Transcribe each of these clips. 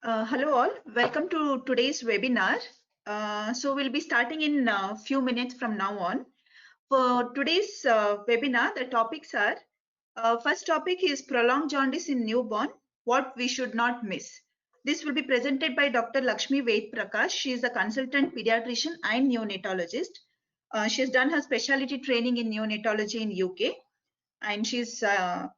Hello all, welcome to today's webinar. So we'll be starting in a few minutes from now on. For today's webinar, the topics are, first topic is prolonged jaundice in newborn, what we should not miss. This will be presented by Dr. Lakshmi Ved Prakash. She is a consultant pediatrician and neonatologist. She has done her specialty training in neonatology in UK, and she's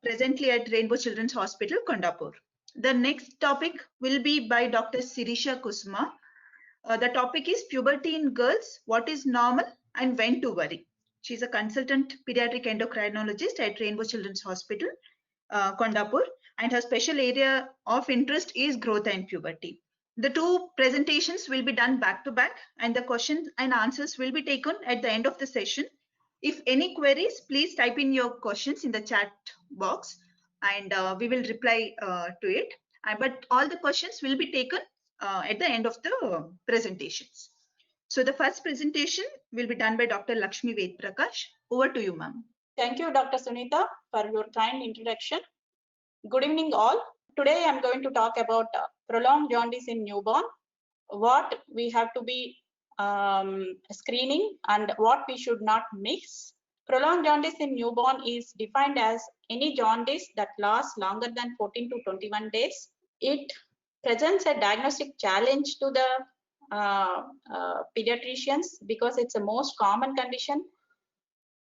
presently at Rainbow Children's Hospital, Kondapur. The next topic will be by Dr. Sirisha Kusma. The topic is puberty in girls, what is normal and when to worry. She's a consultant pediatric endocrinologist at Rainbow Children's Hospital, Kondapur, and her special area of interest is growth and puberty. The two presentations will be done back to back, and the questions and answers will be taken at the end of the session. If any queries, please type in your questions in the chat box, and we will reply to it. But all the questions will be taken at the end of the presentations. So the first presentation will be done by Dr. Lakshmi Ved Prakash. Over to you, ma'am. Thank you, Dr. Sunita, for your kind introduction. Good evening, all. Today, I'm going to talk about prolonged jaundice in newborn, what we have to be screening and what we should not miss. Prolonged jaundice in newborn is defined as any jaundice that lasts longer than 14 to 21 days. It presents a diagnostic challenge to the pediatricians because it's a most common condition,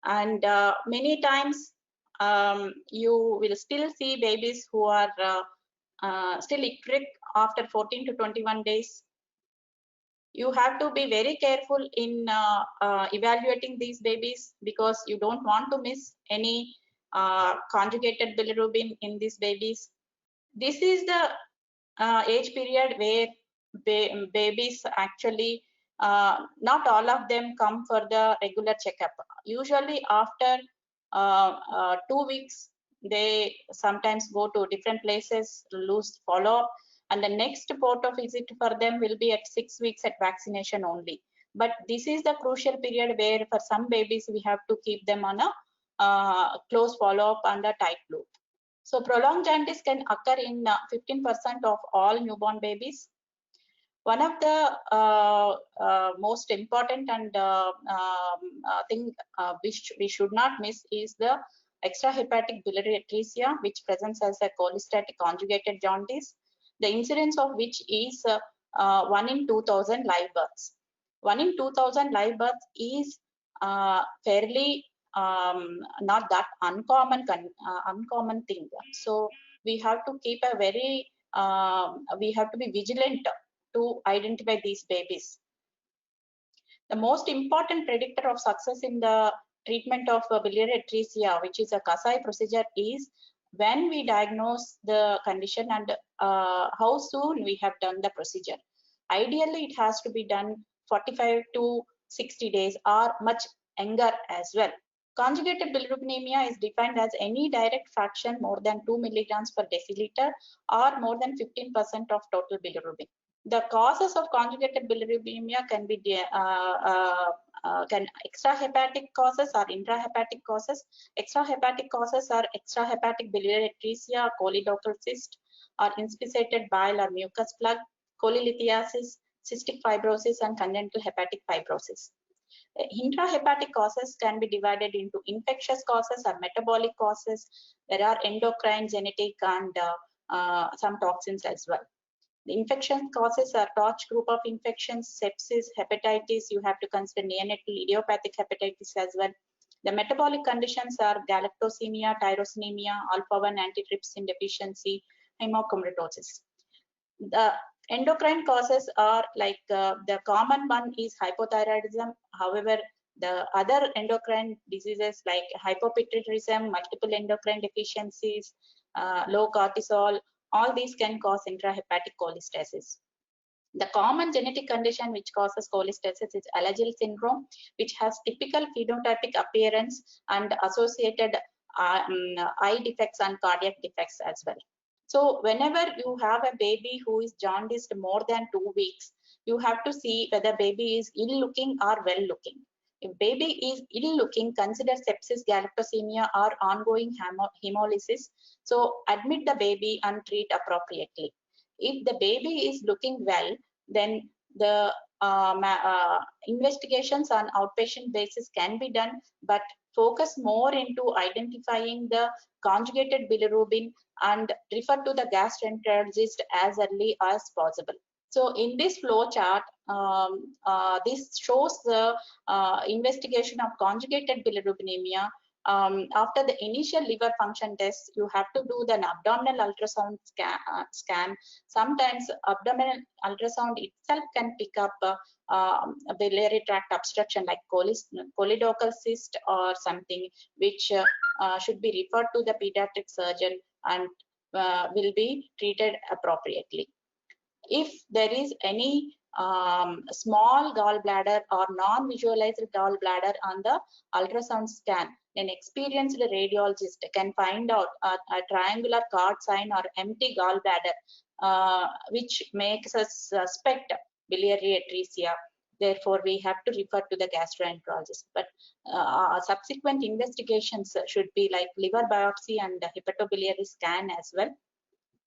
and many times you will still see babies who are still eccric after 14 to 21 days. You have to be very careful in evaluating these babies because you don't want to miss any conjugated bilirubin in these babies. This is the age period where babies actually, not all of them come for the regular checkup. Usually after 2 weeks, they sometimes go to different places, lose follow-up, and the next port of visit for them will be at 6 weeks at vaccination only. But this is the crucial period where for some babies we have to keep them on a close follow-up and a tight loop. So prolonged jaundice can occur in 15% of all newborn babies. One of the most important and thing which we should not miss is the extrahepatic biliary atresia, which presents as a cholestatic conjugated jaundice, the incidence of which is 1 in 2000 live births. 1 in 2000 live births is fairly not that uncommon thing. So we have to keep a very we have to be vigilant to identify these babies. The most important predictor of success in the treatment of biliary atresia, which is a Kasai procedure, is when we diagnose the condition and how soon we have done the procedure. Ideally, it has to be done 45 to 60 days or much younger as well. Conjugated bilirubinemia is defined as any direct fraction more than 2 milligrams per deciliter or more than 15% of total bilirubin. The causes of conjugated bilirubinemia can be extrahepatic causes or intrahepatic causes. Extrahepatic causes are extrahepatic biliary atresia, choledochal cyst, or inspissated bile or mucus plug, cholelithiasis, cystic fibrosis, and congenital hepatic fibrosis. Intrahepatic causes can be divided into infectious causes or metabolic causes. There are endocrine, genetic, and some toxins as well. The infection causes are TORCH group of infections, sepsis, hepatitis. You have to consider neonatal idiopathic hepatitis as well. The metabolic conditions are galactosemia, tyrosinemia, alpha-1 antitrypsin deficiency, hemochromatosis. The endocrine causes are like the common one is hypothyroidism. However, the other endocrine diseases like hypopituitarism, multiple endocrine deficiencies, low cortisol, all these can cause intrahepatic cholestasis. The common genetic condition which causes cholestasis is Alagille syndrome, which has typical phenotypic appearance and associated eye defects and cardiac defects as well. So whenever you have a baby who is jaundiced more than 2 weeks, you have to see whether baby is ill looking or well looking. If baby is ill looking, consider sepsis, galactosemia, or ongoing hemolysis. So admit the baby and treat appropriately. If the baby is looking well, then the investigations on outpatient basis can be done, but focus more into identifying the conjugated bilirubin and refer to the gastroenterologist as early as possible. So in this flow chart, this shows the investigation of conjugated bilirubinemia. After the initial liver function test, you have to do the abdominal ultrasound scan. Sometimes abdominal ultrasound itself can pick up a biliary tract obstruction like choledochal cyst or something, which should be referred to the pediatric surgeon and will be treated appropriately. If there is any small gallbladder or non-visualized gallbladder on the ultrasound scan, an experienced radiologist can find out a triangular cord sign or empty gallbladder, which makes us suspect biliary atresia. Therefore, we have to refer to the gastroenterologist. But subsequent investigations should be like liver biopsy and hepatobiliary scan as well.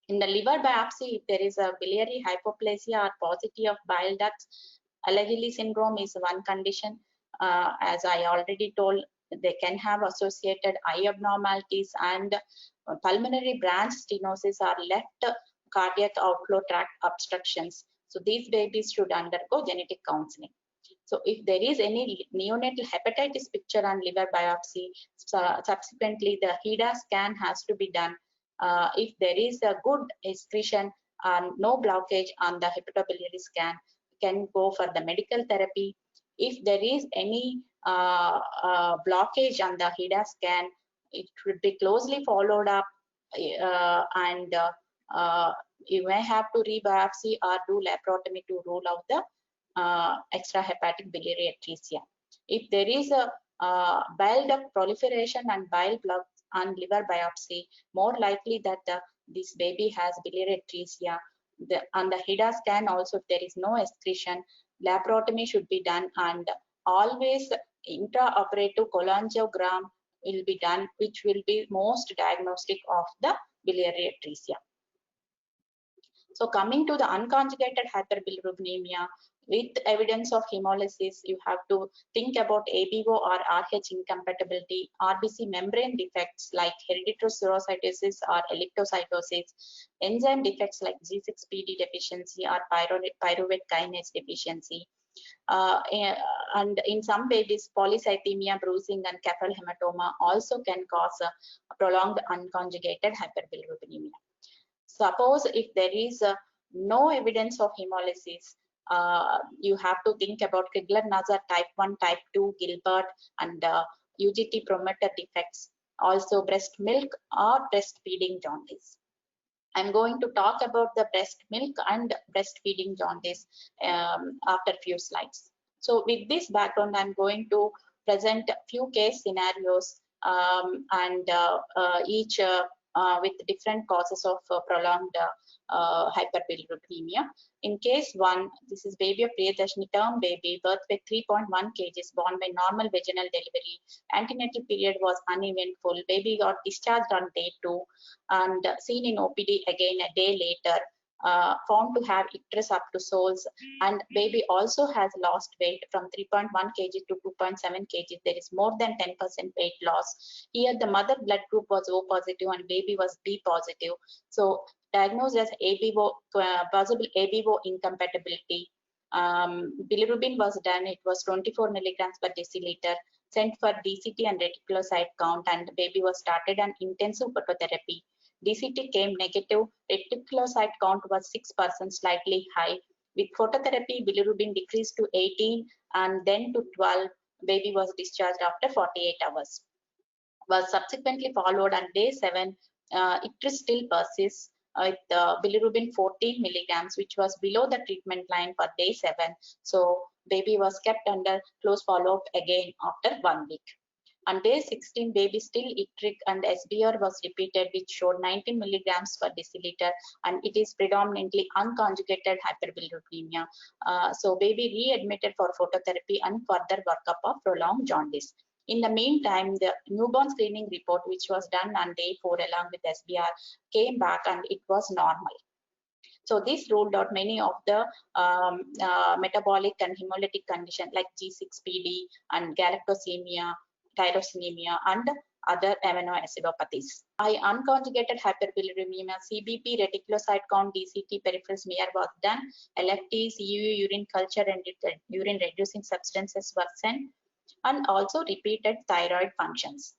In the liver biopsy, if there is a biliary hypoplasia or paucity of bile ducts, Alagille syndrome is one condition. As I already told, they can have associated eye abnormalities, and pulmonary branch stenosis or left cardiac outflow tract obstructions. So these babies should undergo genetic counseling. So if there is any neonatal hepatitis picture on liver biopsy, subsequently the HIDA scan has to be done. If there is a good excretion and no blockage on the hepatobiliary scan, can go for the medical therapy. If there is any blockage on the HIDA scan, it should be closely followed up, and you may have to rebiopsy or do laparotomy to rule out the extrahepatic biliary atresia. If there is a bile duct proliferation and bile plugs on liver biopsy, more likely that this baby has biliary atresia. On the HIDA scan also, if there is no excretion, laparotomy should be done, and always intraoperative cholangiogram will be done, which will be most diagnostic of the biliary atresia. So coming to the unconjugated hyperbilirubinemia, with evidence of hemolysis, you have to think about ABO or RH incompatibility, RBC membrane defects like hereditary or eleptocytosis, enzyme defects like G6PD deficiency or pyruvate kinase deficiency. And in some babies, polycythemia, bruising, and cathal hematoma also can cause a prolonged unconjugated hyperbilirubinemia. Suppose if there is no evidence of hemolysis, you have to think about Crigler-Najjar type 1, type 2, Gilbert, and UGT promoter defects, also breast milk or breastfeeding jaundice. I'm going to talk about the breast milk and breastfeeding jaundice after few slides. So with this background, I'm going to present a few case scenarios, and each with different causes of prolonged hyperbilirubinemia. In case 1, this is baby of Priyadarshini, term baby, birth weight 3.1 kgs, born by normal vaginal delivery. Antenatal period was uneventful. Baby got discharged on day 2 and seen in OPD again a day later. Found to have icterus up to soles, and baby also has lost weight from 3.1 kg to 2.7 kg. There is more than 10% weight loss. Here the mother blood group was O positive and baby was B positive. So diagnosed as ABO, possible ABO incompatibility. Bilirubin was done. It was 24 milligrams per deciliter. Sent for DCT and reticulocyte count, and baby was started on intensive phototherapy. DCT came negative, reticulocyte count was 6%, slightly high. With phototherapy, bilirubin decreased to 18 and then to 12. Baby was discharged after 48 hours. Was subsequently followed on day 7. Icterus still persists with bilirubin 14 milligrams, which was below the treatment line for day 7. So baby was kept under close follow-up again after 1 week. On day 16, baby still icteric, and SBR was repeated, which showed 19 milligrams per deciliter, and it is predominantly unconjugated hyperbilirubinemia. So baby readmitted for phototherapy and further workup of prolonged jaundice. In the meantime, the newborn screening report, which was done on day 4 along with SBR, came back and it was normal. So this ruled out many of the metabolic and hemolytic conditions like G6PD and galactosemia, tyrosinemia, and other aminoacidopathies. Unconjugated hyperbilirubinemia, CBP, reticulocyte count, DCT, peripheral smear was done, LFT, CUV, urine culture, and urine reducing substances were sent, and also repeated thyroid functions.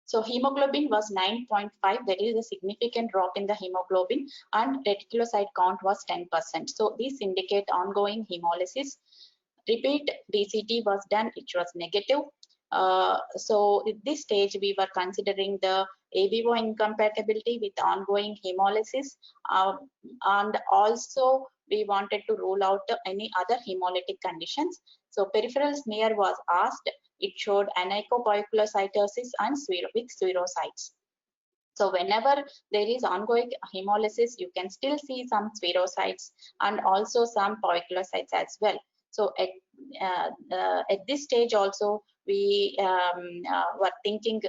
So hemoglobin was 9.5. There is a significant drop in the hemoglobin, and reticulocyte count was 10%. So these indicate ongoing hemolysis. Repeat DCT was done, which was negative. So at this stage, we were considering the ABO incompatibility with ongoing hemolysis, and also we wanted to rule out any other hemolytic conditions. So peripheral smear was asked. It showed anicopoikilocytosis and with spherocytes. So whenever there is ongoing hemolysis, you can still see some spherocytes and also some poikilocytes as well. So at this stage also, we were thinking,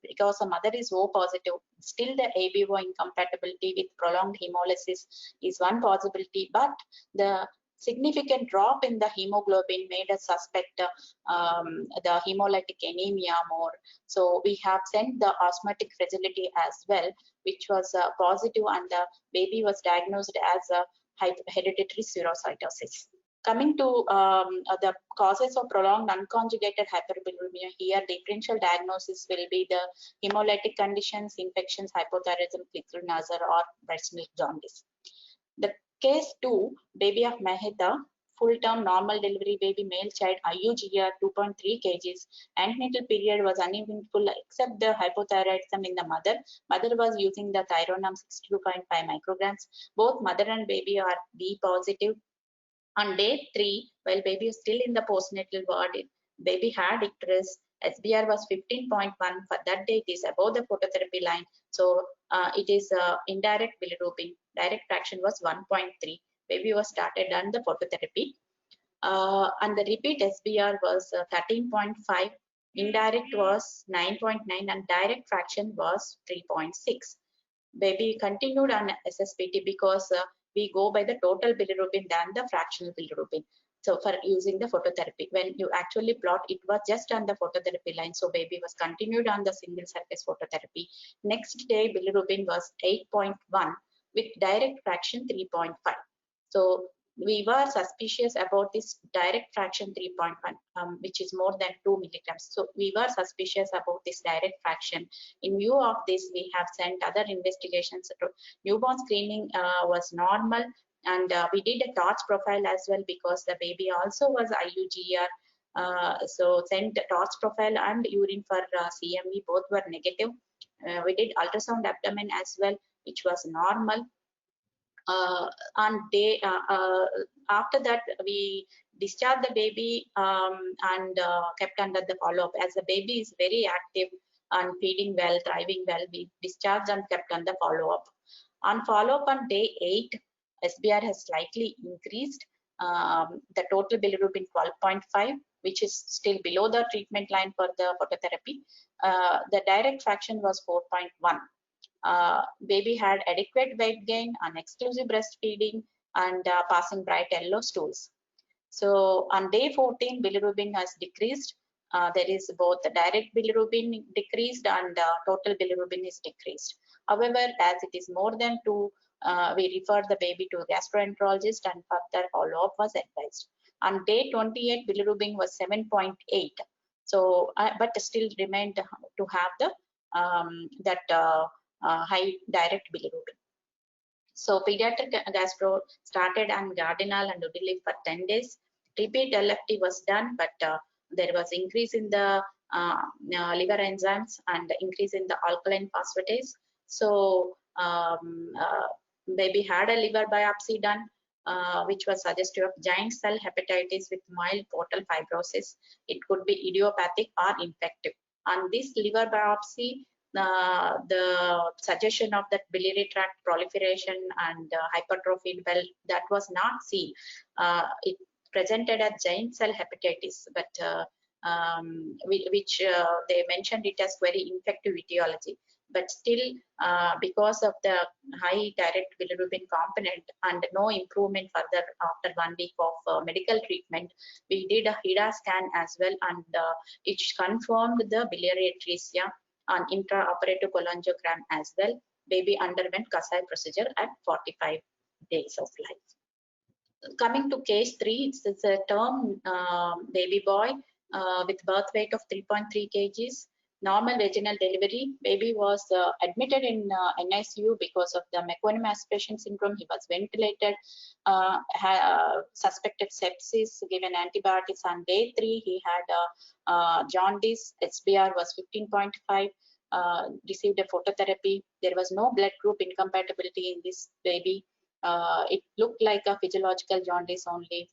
because the mother is O positive, still the ABO incompatibility with prolonged hemolysis is one possibility, but the significant drop in the hemoglobin made us suspect the hemolytic anemia more. So we have sent the osmotic fragility as well, which was positive, and the baby was diagnosed as a hereditary spherocytosis. Coming to the causes of prolonged unconjugated hyperbilirubinemia, here differential diagnosis will be the hemolytic conditions, infections, hypothyroidism, fecal nasal, or breast milk jaundice. The case 2, baby of Mehta, full-term normal delivery baby, male child, IUGR 2.3 kgs, antenatal period was uneventful except the hypothyroidism in the mother. Mother was using the Thyronam 62.5 micrograms. Both mother and baby are B positive. On day 3, while baby is still in the postnatal ward, baby had icterus. SBR was 15.1. For that day, it is above the phototherapy line. So it is indirect bilirubin. Direct fraction was 1.3. Baby was started on the phototherapy. And the repeat SBR was 13.5. Indirect was 9.9, and direct fraction was 3.6. Baby continued on SSPT because we go by the total bilirubin than the fractional bilirubin. So for using the phototherapy, when you actually plot, it was just on the phototherapy line. So baby was continued on the single surface phototherapy. Next day, bilirubin was 8.1 with direct fraction 3.5. So we were suspicious about this direct fraction 3.1, which is more than 2 milligrams. So we were suspicious about this direct fraction. In view of this, we have sent other investigations. Newborn screening was normal, and we did a TORCH profile as well because the baby also was IUGR. So sent TORCH profile and urine for CMV, both were negative. We did ultrasound abdomen as well, which was normal. On day after that, we discharged the baby and kept under the follow-up. As the baby is very active and feeding well, thriving well, we discharged and kept under follow-up. On follow-up on day 8, SBR has slightly increased. The total bilirubin 12.5, which is still below the treatment line for the phototherapy. The direct fraction was 4.1. Baby had adequate weight gain, exclusive breastfeeding, and passing bright yellow stools. So on day 14, bilirubin has decreased. There is both the direct bilirubin decreased and total bilirubin is decreased. However, as it is more than 2, we referred the baby to gastroenterologist and further follow-up was advised. On day 28, bilirubin was 7.8. So, but still remained to have the high direct bilirubin. So pediatric gastro started on Gardinal and Udiliv for 10 days. Repeat LFT was done, but there was increase in the liver enzymes and increase in the alkaline phosphatase. So baby had a liver biopsy done, which was suggestive of giant cell hepatitis with mild portal fibrosis. It could be idiopathic or infective. On this liver biopsy, the suggestion of that biliary tract proliferation and hypertrophy, well, that was not seen. It presented as giant cell hepatitis, but which they mentioned it as very infective etiology. but still because of the high direct bilirubin component and no improvement further after 1 week of medical treatment, we did a HIDA scan as well, and it confirmed the biliary atresia on intraoperative cholangiogram as well. Baby underwent Kasai procedure at 45 days of life. Coming to case 3, it's a term baby boy with birth weight of 3.3 kgs, normal vaginal delivery. Baby was admitted in NICU because of the meconium aspiration syndrome. He was ventilated, suspected sepsis, given antibiotics on day 3. He had jaundice, SBR was 15.5. Received a phototherapy. There was no blood group incompatibility in this baby. It looked like a physiological jaundice only.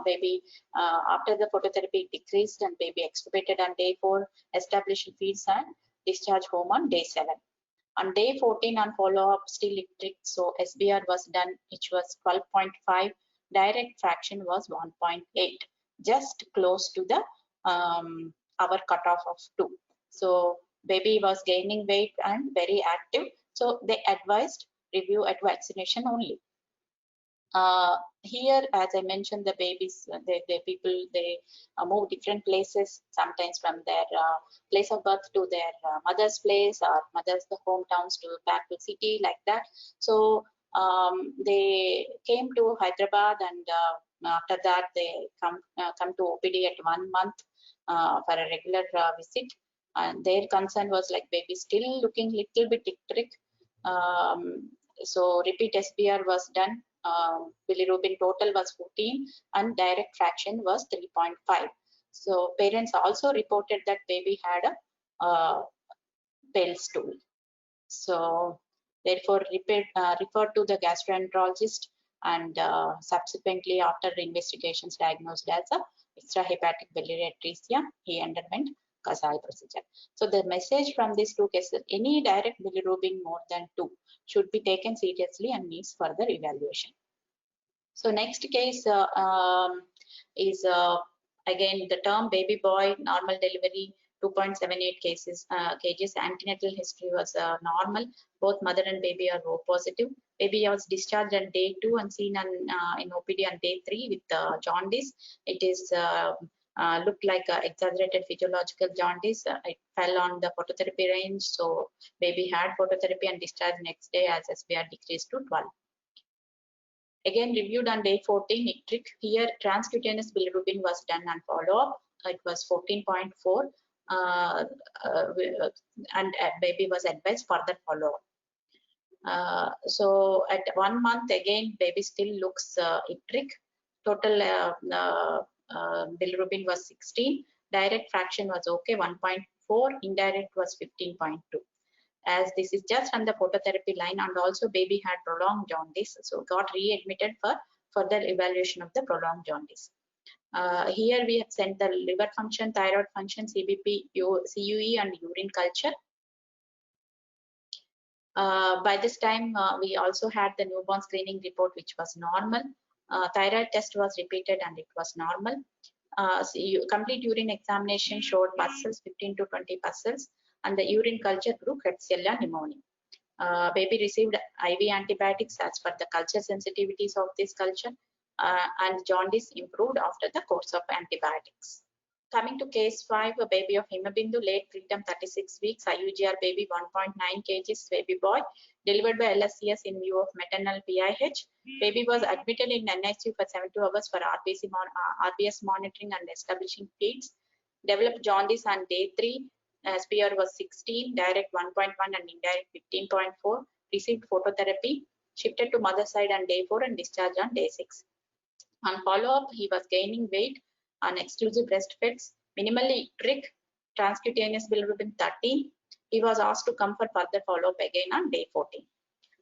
Baby, after the phototherapy decreased and baby extubated on day 4, established feeds and discharge home on day 7. On day 14 on follow-up, still ectric, so SBR was done, which was 12.5. Direct fraction was 1.8, just close to the our cutoff of 2. So baby was gaining weight and very active, so they advised review at vaccination only. Here, as I mentioned, the babies, they move different places, sometimes from their place of birth to their mother's place, or mother's the hometowns to back to city, like that. So they came to Hyderabad, and after that they come to OPD at 1 month for a regular visit. And their concern was like baby still looking little bit ectric. So repeat SBR was done. Bilirubin total was 14 and direct fraction was 3.5. So parents also reported that baby had a pale stool. So therefore referred to the gastroenterologist, and subsequently after investigations diagnosed as a extrahepatic biliary atresia, he underwent Kasai procedure. So the message from these 2 cases, any direct bilirubin more than 2 should be taken seriously and needs further evaluation. So next case is again the term baby boy, normal delivery, 2.78 kgs. Antenatal history was normal. Both mother and baby are O positive. Baby was discharged on day 2 and seen in OPD on day 3 with jaundice. It is looked like exaggerated physiological jaundice. It fell on the phototherapy range, so baby had phototherapy and discharged next day as SBR decreased to 12. Again reviewed on day 14, ectric. Here transcutaneous bilirubin was done on follow-up. It was 14.4, and baby was advised further follow-up. So at 1 month, again baby still looks ectric. Total bilirubin was 16. Direct fraction was okay, 1.4. Indirect was 15.2. As this is just on the phototherapy line, and also baby had prolonged jaundice, so got readmitted for further evaluation of the prolonged jaundice. Here we have sent the liver function, thyroid function, CBP, CUE, and urine culture. By this time, we also had the newborn screening report, which was normal. Thyroid test was repeated and it was normal. Complete urine examination showed pus cells, 15 to 20 pus cells, and the urine culture grew Klebsiella pneumoniae. Baby received IV antibiotics as per the culture sensitivities of this culture, and jaundice improved after the course of antibiotics. Coming to case 5, a baby of Himabindu, late preterm, 36 weeks, IUGR baby, 1.9 kgs, baby boy, delivered by LSCS in view of maternal PIH. Baby was admitted in NICU for 72 hours for RBS monitoring and establishing feeds. Developed jaundice on day 3. SBR was 16, direct 1.1 and indirect 15.4. Received phototherapy, shifted to mother side on day 4 and discharged on day 6. On follow-up, he was gaining weight on exclusive breastfeeds, minimally ectric, transcutaneous bilirubin 13. He was asked to come for further follow-up again on day 14.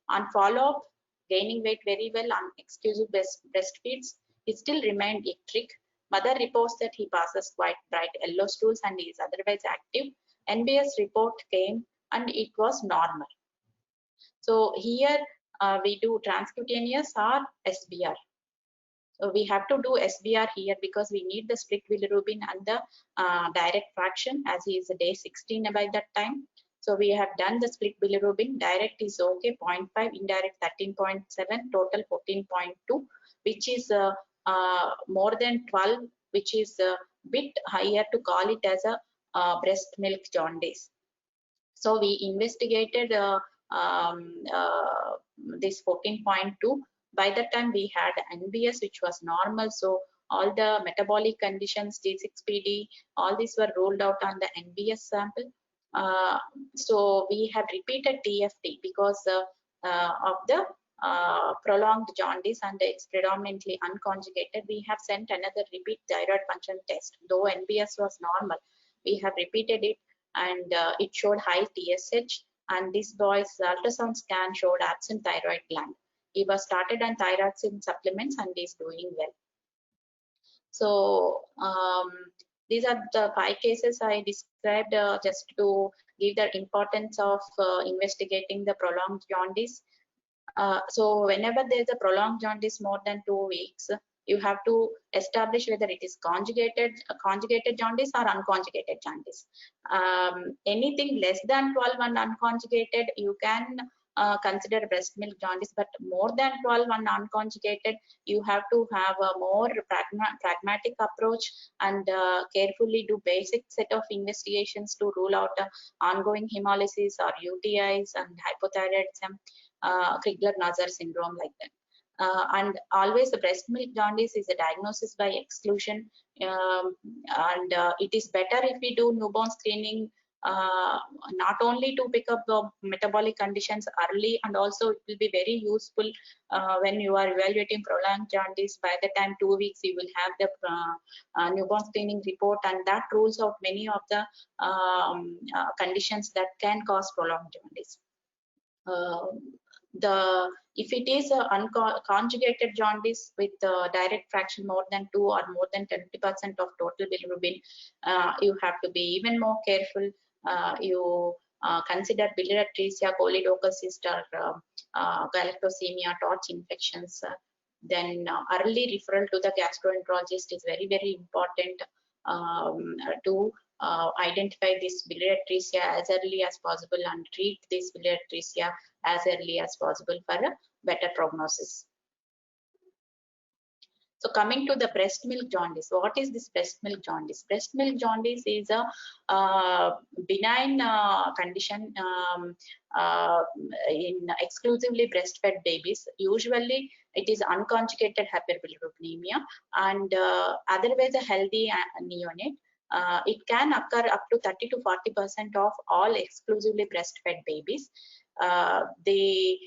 On follow-up, gaining weight very well on exclusive breastfeeds, he still remained ectric. Mother reports that he passes quite bright yellow stools and he is otherwise active. NBS report came and it was normal. So here we do transcutaneous or SBR. So we have to do SBR here because we need the split bilirubin and the direct fraction, as he is day 16 by that time. So we have done the split bilirubin. Direct is okay, 0.5, indirect 13.7, total 14.2, which is more than 12, which is a bit higher to call it as a breast milk jaundice. So we investigated this 14.2. By that time we had NBS, which was normal. So all the metabolic conditions, G6PD, all these were ruled out on the NBS sample. So we have repeated TFT because of the prolonged jaundice, and it's predominantly unconjugated. We have sent another repeat thyroid function test. Though NBS was normal, we have repeated it, and it showed high TSH, and this boy's ultrasound scan showed absent thyroid gland. He was started on thyroxine supplements and is doing well. So these are the 5 cases I described just to give the importance of investigating the prolonged jaundice. So whenever there is a prolonged jaundice more than 2 weeks, you have to establish whether it is conjugated jaundice or unconjugated jaundice. Anything less than 12 and unconjugated, you can consider breast milk jaundice, but more than 12 and unconjugated, you have to have a more pragmatic approach and carefully do basic set of investigations to rule out ongoing hemolysis or UTIs and hypothyroidism, Crigler-Najjar syndrome, like that. And always the breast milk jaundice is a diagnosis by exclusion, and it is better if we do newborn screening, not only to pick up the metabolic conditions early, and also it will be very useful when you are evaluating prolonged jaundice. By the time 2 weeks, you will have the newborn screening report, and that rules out many of the conditions that can cause prolonged jaundice. If it is a conjugated jaundice with direct fraction more than 2 or more than 20% of total bilirubin, you have to be even more careful. You consider biliratresia, choledochocyst, or galactosemia, torch infections. Then early referral to the gastroenterologist is very, very important to identify this biliratresia as early as possible and treat this biliratresia as early as possible for a better prognosis. So coming to the breast milk jaundice, what is this breast milk jaundice? Breast milk jaundice is a benign condition in exclusively breastfed babies. Usually it is unconjugated hyperbilirubinemia, and otherwise a healthy neonate. It can occur up to 30 to 40% of all exclusively breastfed babies. It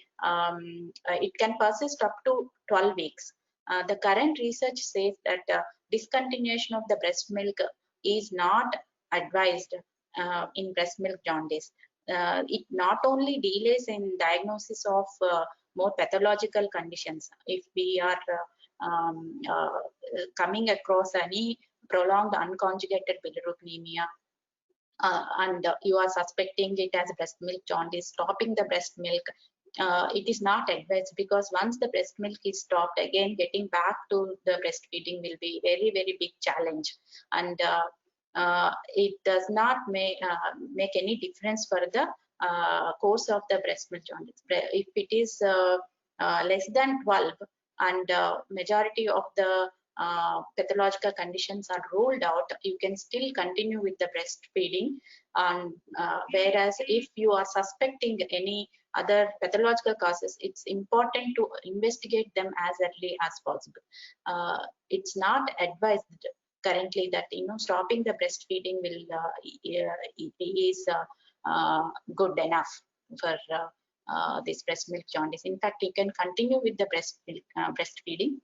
can persist up to 12 weeks. The current research says that discontinuation of the breast milk is not advised in breast milk jaundice. It not only delays in diagnosis of more pathological conditions. If we are coming across any prolonged unconjugated bilirubinemia, and you are suspecting it as breast milk jaundice, stopping the breast milk, it is not advised, because once the breast milk is stopped, again getting back to the breastfeeding will be very, very big challenge, and it does not make any difference for the course of the breast milk jaundice. If it is less than 12 and majority of the pathological conditions are ruled out, you can still continue with the breastfeeding. And whereas if you are suspecting any other pathological causes, it's important to investigate them as early as possible. It's not advised currently that stopping the breastfeeding is good enough for this breast milk jaundice. In fact, you can continue with the breastfeeding.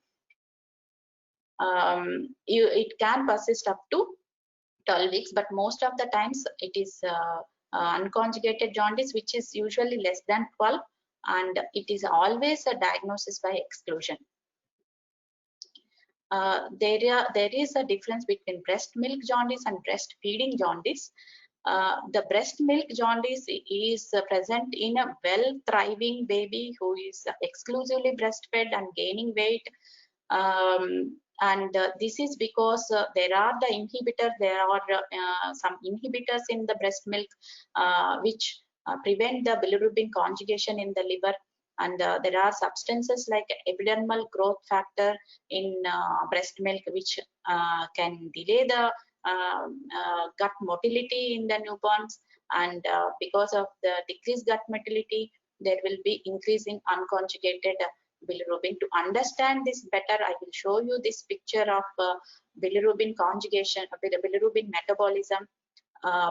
It can persist up to 12 weeks, but most of the times it is unconjugated jaundice, which is usually less than 12, and it is always a diagnosis by exclusion. There is a difference between breast milk jaundice and breastfeeding jaundice. The breast milk jaundice is present in a well-thriving baby who is exclusively breastfed and gaining weight, And this is because there are some inhibitors in the breast milk which prevent the bilirubin conjugation in the liver. And there are substances like epidermal growth factor in breast milk, which can delay the gut motility in the newborns. And because of the decreased gut motility, there will be increasing unconjugated bilirubin. To understand this better, I will show you this picture of bilirubin conjugation, bilirubin metabolism.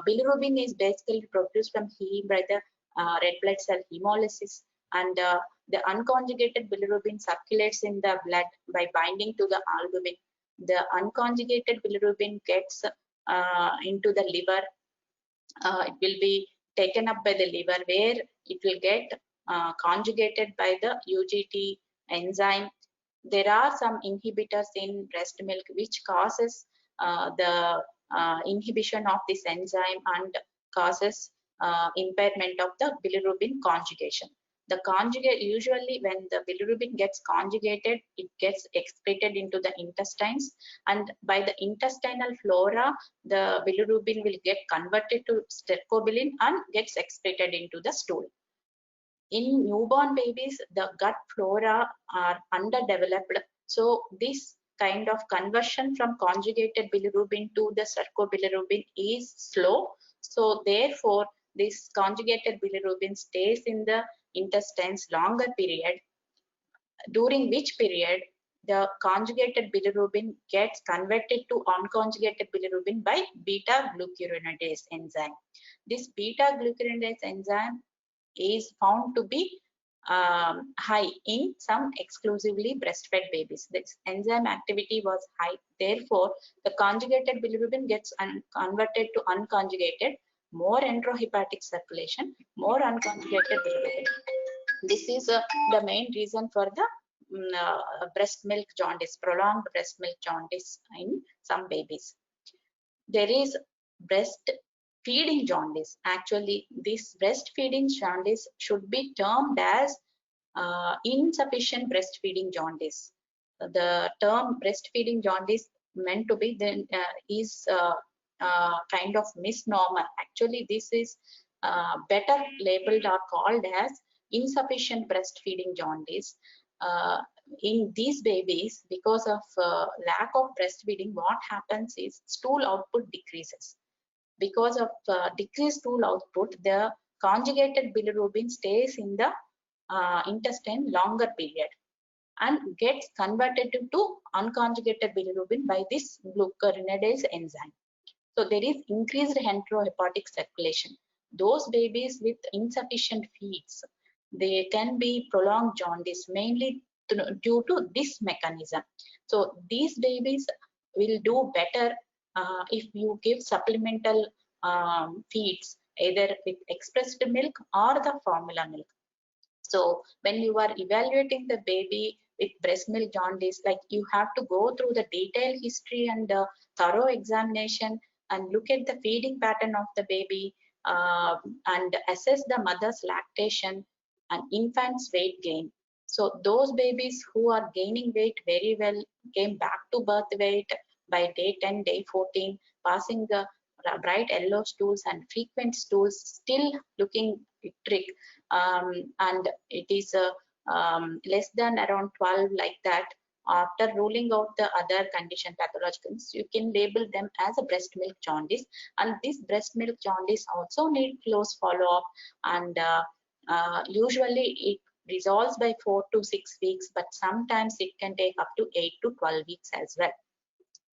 Bilirubin is basically produced from heme by the red blood cell hemolysis, and the unconjugated bilirubin circulates in the blood by binding to the albumin. The unconjugated bilirubin gets into the liver. It will be taken up by the liver, where it will get conjugated by the UGT enzyme. There are some inhibitors in breast milk which causes the inhibition of this enzyme and causes impairment of the bilirubin conjugation. The conjugate, usually when the bilirubin gets conjugated, it gets excreted into the intestines, and by the intestinal flora, the bilirubin will get converted to stercobilin and gets excreted into the stool. In newborn babies, the gut flora are underdeveloped, so this kind of conversion from conjugated bilirubin to the stercobilirubin is slow. So therefore, this conjugated bilirubin stays in the intestines longer period, during which period the conjugated bilirubin gets converted to unconjugated bilirubin by beta glucuronidase enzyme. This beta glucuronidase enzyme is found to be high in some exclusively breastfed babies. This enzyme activity was high. Therefore, the conjugated bilirubin gets converted to unconjugated, more enterohepatic circulation, more unconjugated bilirubin. This is the main reason for the breast milk jaundice, prolonged breast milk jaundice in some babies. There is breastfeeding jaundice. Actually, this breastfeeding jaundice should be termed as insufficient breastfeeding jaundice. The term breastfeeding jaundice meant to be then is kind of misnomer. Actually, this is better labeled or called as insufficient breastfeeding jaundice. In these babies, because of lack of breastfeeding, what happens is stool output decreases. Because of decreased stool output, the conjugated bilirubin stays in the intestine longer period and gets converted to unconjugated bilirubin by this glucuronidase enzyme. So there is increased enterohepatic circulation. Those babies with insufficient feeds, they can be prolonged jaundice, mainly due to this mechanism. So these babies will do better if you give supplemental feeds, either with expressed milk or the formula milk. So when you are evaluating the baby with breast milk jaundice, like, you have to go through the detailed history and thorough examination and look at the feeding pattern of the baby and assess the mother's lactation and infant's weight gain. So those babies who are gaining weight very well came back to birth weight by day 10, day 14, passing the bright yellow stools and frequent stools, still looking trick, and it is less than around 12, like that. After ruling out the other condition pathologicals, you can label them as a breast milk jaundice. And this breast milk jaundice also need close follow-up, and usually it resolves by 4 to 6 weeks, but sometimes it can take up to 8 to 12 weeks as well.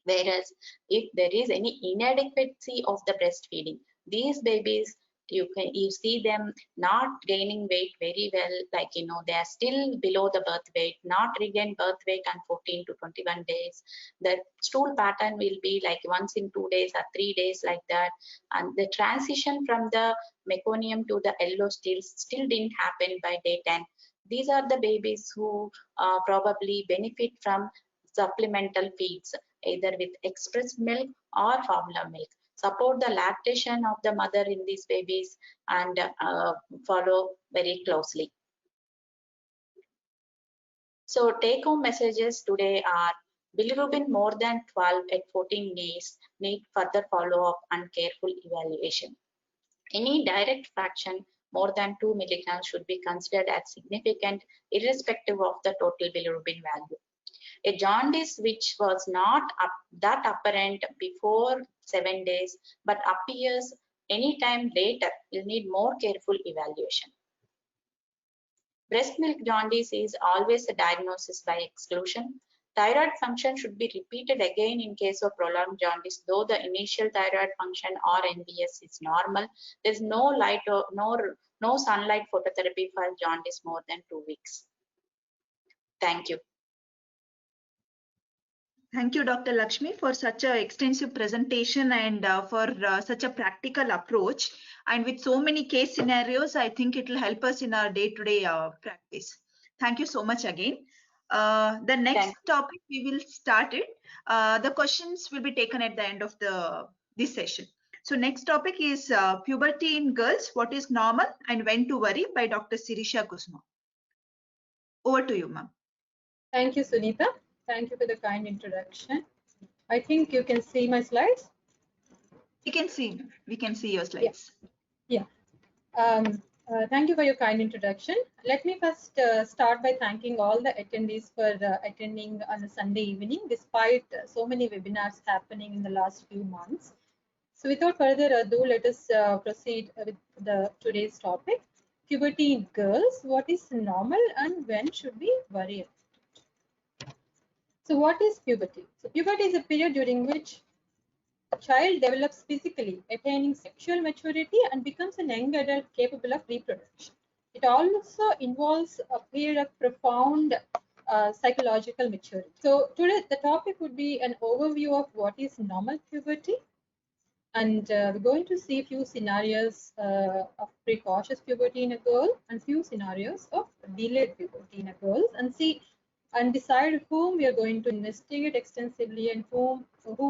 Whereas if there is any inadequacy of the breastfeeding, these babies, you see them not gaining weight very well, like, they are still below the birth weight, not regain birth weight on 14 to 21 days. The stool pattern will be like once in 2 days or 3 days, like that. And the transition from the meconium to the yellow stools still didn't happen by day 10. These are the babies who probably benefit from supplemental feeds, either with expressed milk or formula milk. Support the lactation of the mother in these babies and follow very closely. So take home messages today are, Bilirubin more than 12 at 14 days need further follow-up and careful evaluation. Any direct fraction more than 2 milligrams should be considered as significant irrespective of the total bilirubin value. A jaundice which was not that apparent before 7 days but appears anytime later will need more careful evaluation. Breast milk jaundice is always a diagnosis by exclusion. Thyroid function should be repeated again in case of prolonged jaundice, though the initial thyroid function or NBS is normal. There is no sunlight phototherapy for jaundice more than 2 weeks. Thank you. Thank you, Dr. Lakshmi, for such an extensive presentation and for such a practical approach. And with so many case scenarios, I think it will help us in our day-to-day practice. Thank you so much again. The next topic, we will start it. The questions will be taken at the end of this session. So next topic is puberty in girls, what is normal and when to worry, by Dr. Sirisha Kusma. Over to you, ma'am. Thank you, Sunita. Thank you for the kind introduction. I think you can see my slides. We can see your slides. Yeah. Thank you for your kind introduction. Let me first start by thanking all the attendees for attending on a Sunday evening, despite so many webinars happening in the last few months. So without further ado, let us proceed with today's topic. Puberty in girls, what is normal and when should we worry about it? So what is puberty? So puberty is a period during which a child develops physically, attaining sexual maturity and becomes an young adult capable of reproduction. It also involves a period of profound psychological maturity. So today the topic would be an overview of what is normal puberty. And we're going to see a few scenarios of precocious puberty in a girl and few scenarios of delayed puberty in a girl, and decide whom we are going to investigate extensively and who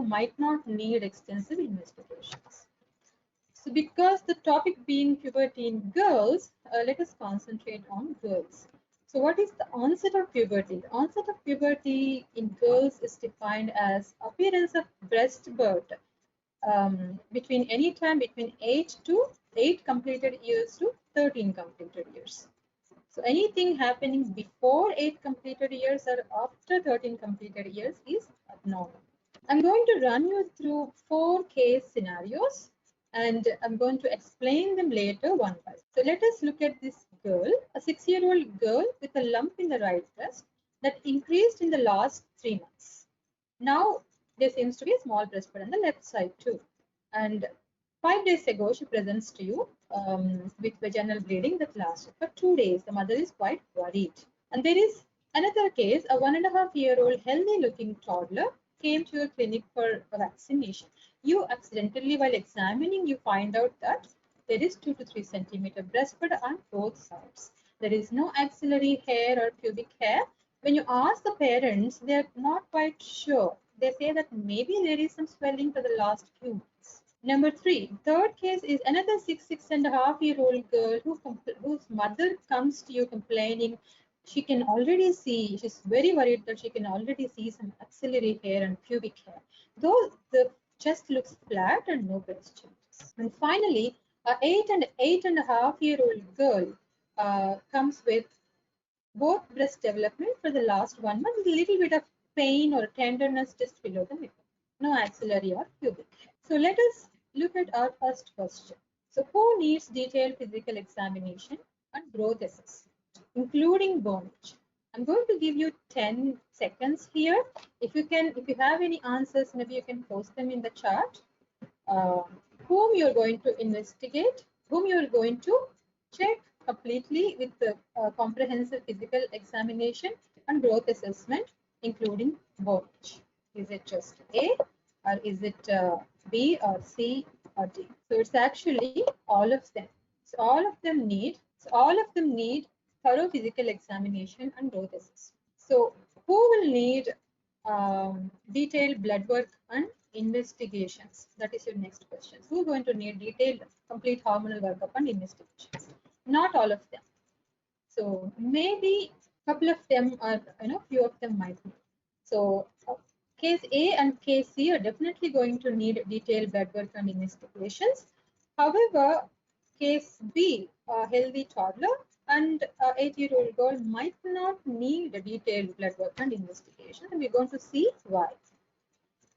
might not need extensive investigations. So because the topic being puberty in girls, let us concentrate on girls. So what is the onset of puberty? The onset of puberty in girls is defined as appearance of breast birth between any time between 8 completed years to 13 completed years. So anything happening before 8 completed years or after 13 completed years is abnormal. I'm going to run you through 4 case scenarios and I'm going to explain them later one by one. So let us look at this girl, a 6-year-old girl with a lump in the right breast that increased in the last 3 months. Now there seems to be a small breast bud on the left side too. And 5 days ago, she presents to you with vaginal bleeding that lasted for 2 days. The mother is quite worried. And there is another case, a 1.5-year-old healthy looking toddler came to your clinic for a vaccination. You accidentally, while examining, you find out that there is 2 to 3 centimeter breast bud on both sides. There is no axillary hair or pubic hair. When you ask the parents, they are not quite sure. They say that maybe there is some swelling for the last few months. Number 3, third case is another 6.5-year-old girl whose mother comes to you complaining. She can already see, she's very worried that she can already see some axillary hair and pubic hair, though the chest looks flat and no breast changes. And finally, a 8.5-year-old girl comes with both breast development for the last 1 month with a little bit of pain or tenderness just below the nipple, no axillary or pubic hair. So let us look at our first question. So who needs detailed physical examination and growth assessment, including bone age? I'm going to give you 10 seconds here. If you have any answers, maybe you can post them in the chat. Whom you're going to investigate, whom you're going to check completely with the comprehensive physical examination and growth assessment, including bone age. Is it just A, or is it B or C or D? So it's actually all of them. So all of them need thorough physical examination and growth assessment. So who will need detailed blood work and investigations? That is your next question. Who is going to need detailed complete hormonal workup and investigations? Not all of them. So maybe a couple of them, or few of them might need. So Case A and case C are definitely going to need detailed blood work and investigations. However, case B, a healthy toddler and an 8-year-old girl might not need a detailed blood work and investigation, and we're going to see why.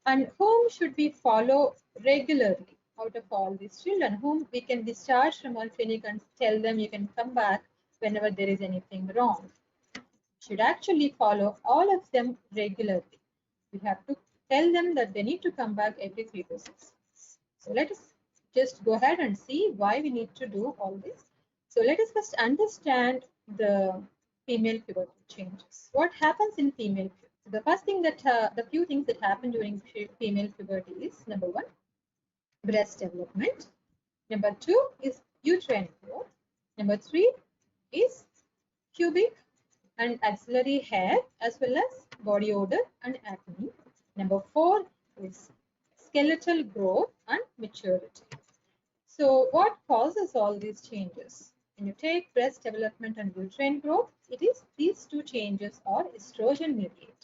And whom should we follow regularly out of all these children, whom we can discharge from our clinic and tell them you can come back whenever there is anything wrong? Should actually follow all of them regularly. We have to tell them that they need to come back every 3 to 6 months. So let us just go ahead and see why we need to do all this. So let us first understand the female puberty changes. What happens in female puberty? The first thing that, the few things that happen during female puberty is, number 1, breast development. Number 2 is uterine growth. Number 3 is pubic and axillary hair, as well as body odor and acne. Number 4 is skeletal growth and maturity. So what causes all these changes? When you take breast development and uterine growth, it is these 2 changes are estrogen mediated.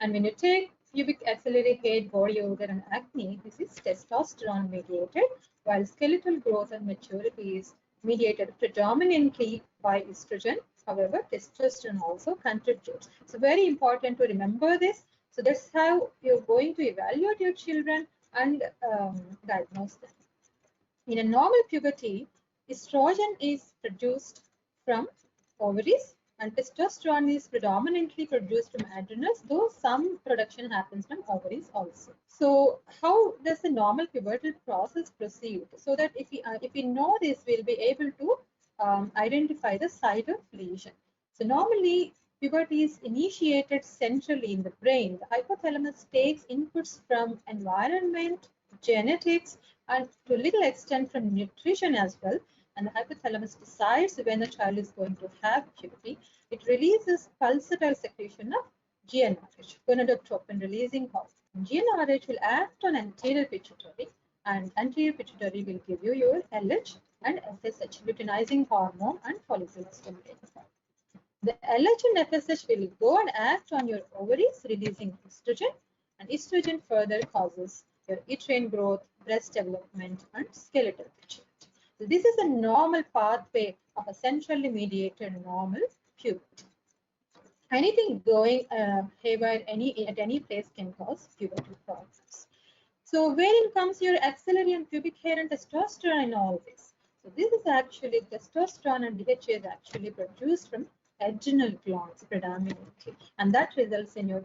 And when you take pubic axillary hair, body odor and acne, this is testosterone mediated, while skeletal growth and maturity is mediated predominantly by estrogen. However, testosterone also contributes. So very important to remember this. So that's how you're going to evaluate your children and diagnose them. In a normal puberty, estrogen is produced from ovaries and testosterone is predominantly produced from adrenals, though some production happens from ovaries also. So how does the normal pubertal process proceed? So that if we know this, we'll be able to identify the site of lesion. So normally puberty is initiated centrally in the brain. The hypothalamus takes inputs from environment, genetics, and to a little extent from nutrition as well. And the hypothalamus decides when the child is going to have puberty. It releases pulsatile secretion of GnRH, gonadotropin releasing hormone. GnRH will act on anterior pituitary, and anterior pituitary will give you your LH and FSH, luteinizing hormone and follicular stimulating hormone. The LH and FSH will go and act on your ovaries, releasing estrogen, and estrogen further causes your uterine growth, breast development, and skeletal maturity. So this is a normal pathway of a centrally mediated normal puberty. Anything going haywire at any place can cause puberty problems. So wherein comes your axillary and pubic hair and testosterone in all this? So this is actually testosterone and DHA is actually produced from adrenal glands predominantly, and that results in your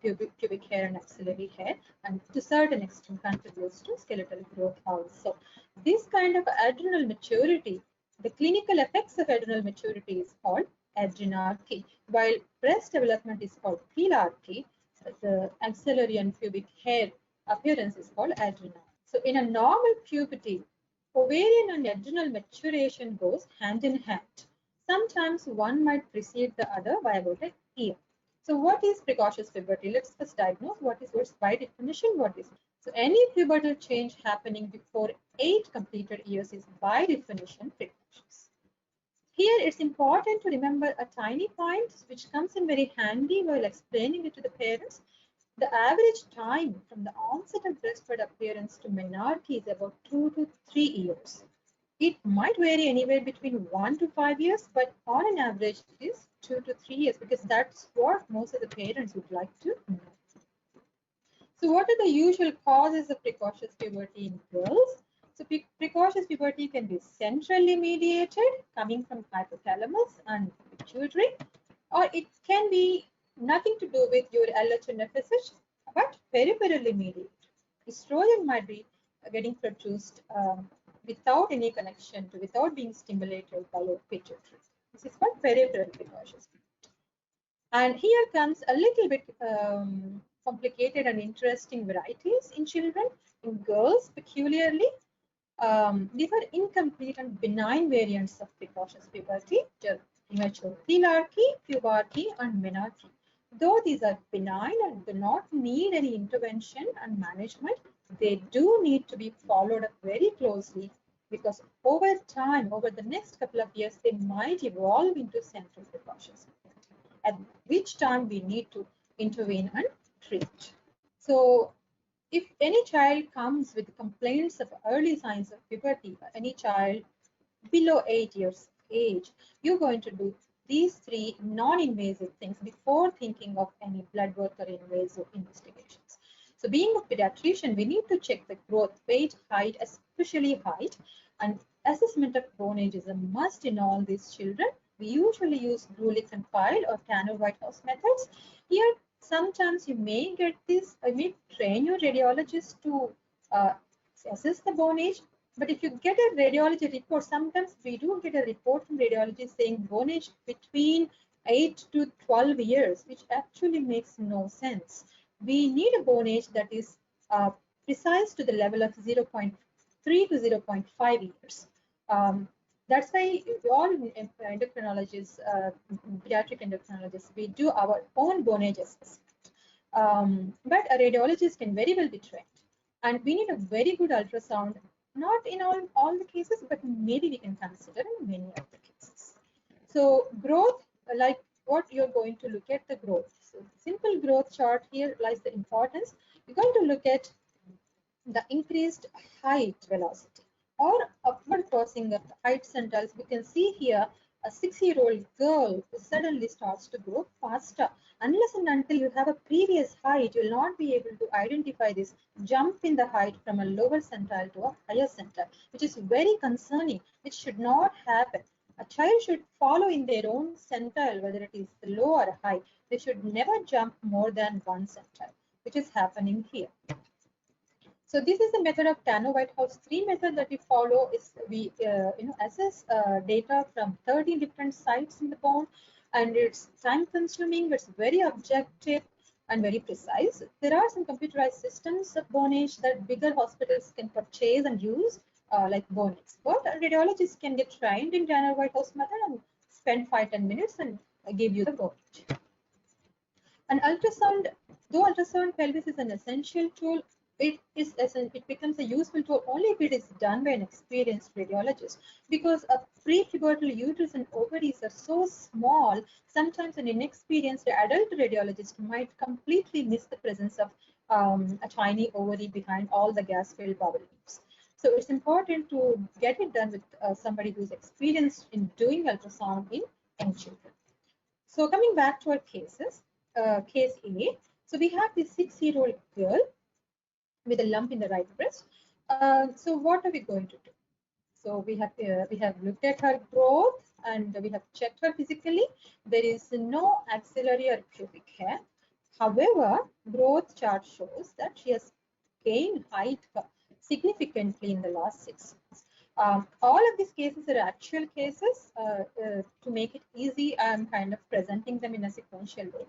pubic hair and axillary hair, and to a certain extent contributes to skeletal growth also. This kind of adrenal maturity, the clinical effects of adrenal maturity is called adrenarche, while breast development is called pilarche. The axillary and pubic hair appearance is called adrenal. So in a normal puberty, ovarian and adrenal maturation goes hand in hand. Sometimes one might precede the other by about a year. So what is precocious puberty? Let's first diagnose what is by definition what is. So any pubertal change happening before 8 completed years is by definition precocious. Here it's important to remember a tiny point which comes in very handy while explaining it to the parents. The average time from the onset of breastbud appearance to menarche is about 2 to 3 years. It might vary anywhere between 1 to 5 years, but on an average it is 2 to 3 years because that's what most of the parents would like to know. So what are the usual causes of precocious puberty in girls? So precocious puberty can be centrally mediated, coming from hypothalamus and pituitary, or it can be nothing to do with your LH and FSH, but peripherally mediated. Estrogen might be getting produced without any connection to, without being stimulated by your pituitary. This is called peripheral precocious puberty. And here comes a little bit complicated and interesting varieties in children. In girls, peculiarly, these are incomplete and benign variants of precocious puberty, immature pilarche, pubarche, and menarche. Though these are benign and do not need any intervention and management, they do need to be followed up very closely because over time, over the next couple of years, they might evolve into central precocious puberty, at which time we need to intervene and treat. So if any child comes with complaints of early signs of puberty, any child below 8 years of age, you're going to do these 3 non-invasive things before thinking of any blood work or invasive investigations. So being a pediatrician, we need to check the growth, weight, height, especially height, and assessment of bone age is a must in all these children. We usually use Grulich and Pyle or Tanner-Whitehouse methods. Here, sometimes you may get this, I may train your radiologist to assess the bone age. But if you get a radiology report, sometimes we do get a report from radiology saying bone age between 8 to 12 years, which actually makes no sense. We need a bone age that is precise to the level of 0.3 to 0.5 years. That's why all endocrinologists, pediatric endocrinologists, we do our own bone age assessment. But a radiologist can very well be trained. And we need a very good ultrasound, not in all the cases, but maybe we can consider in many of the cases. So growth, like what you're going to look at the growth. So simple growth chart here lies the importance. You're going to look at the increased height velocity or upward crossing of the height centiles. We can see here a 6-year-old girl who suddenly starts to grow faster. Unless and until you have a previous height, you will not be able to identify this jump in the height from a lower centile to a higher centile, which is very concerning, which should not happen. A child should follow in their own centile, whether it is low or high. They should never jump more than 1 centile, which is happening here. So this is the method of Tanner-Whitehouse. 3 method that we follow is we assess data from 30 different sites in the bone, and it's time consuming, it's very objective and very precise. There are some computerized systems of bone age that bigger hospitals can purchase and use, like Bone Expert. Radiologists can get trained in Tanner-Whitehouse method and spend 5-10 minutes and give you the bone age. An ultrasound, though ultrasound pelvis is an essential tool, it becomes a useful tool only if it is done by an experienced radiologist, because a prepubertal uterus and ovaries are so small. Sometimes an inexperienced adult radiologist might completely miss the presence of a tiny ovary behind all the gas-filled bowel loops. So it's important to get it done with somebody who's experienced in doing ultrasound in young children. So coming back to our cases, case A. So we have this 6-year-old girl with a lump in the right breast. So what are we going to do? So we have looked at her growth and we have checked her physically. There is no axillary or pubic hair. However, growth chart shows that she has gained height significantly in the last 6 months. All of these cases are actual cases. To make it easy, I'm kind of presenting them in a sequential way.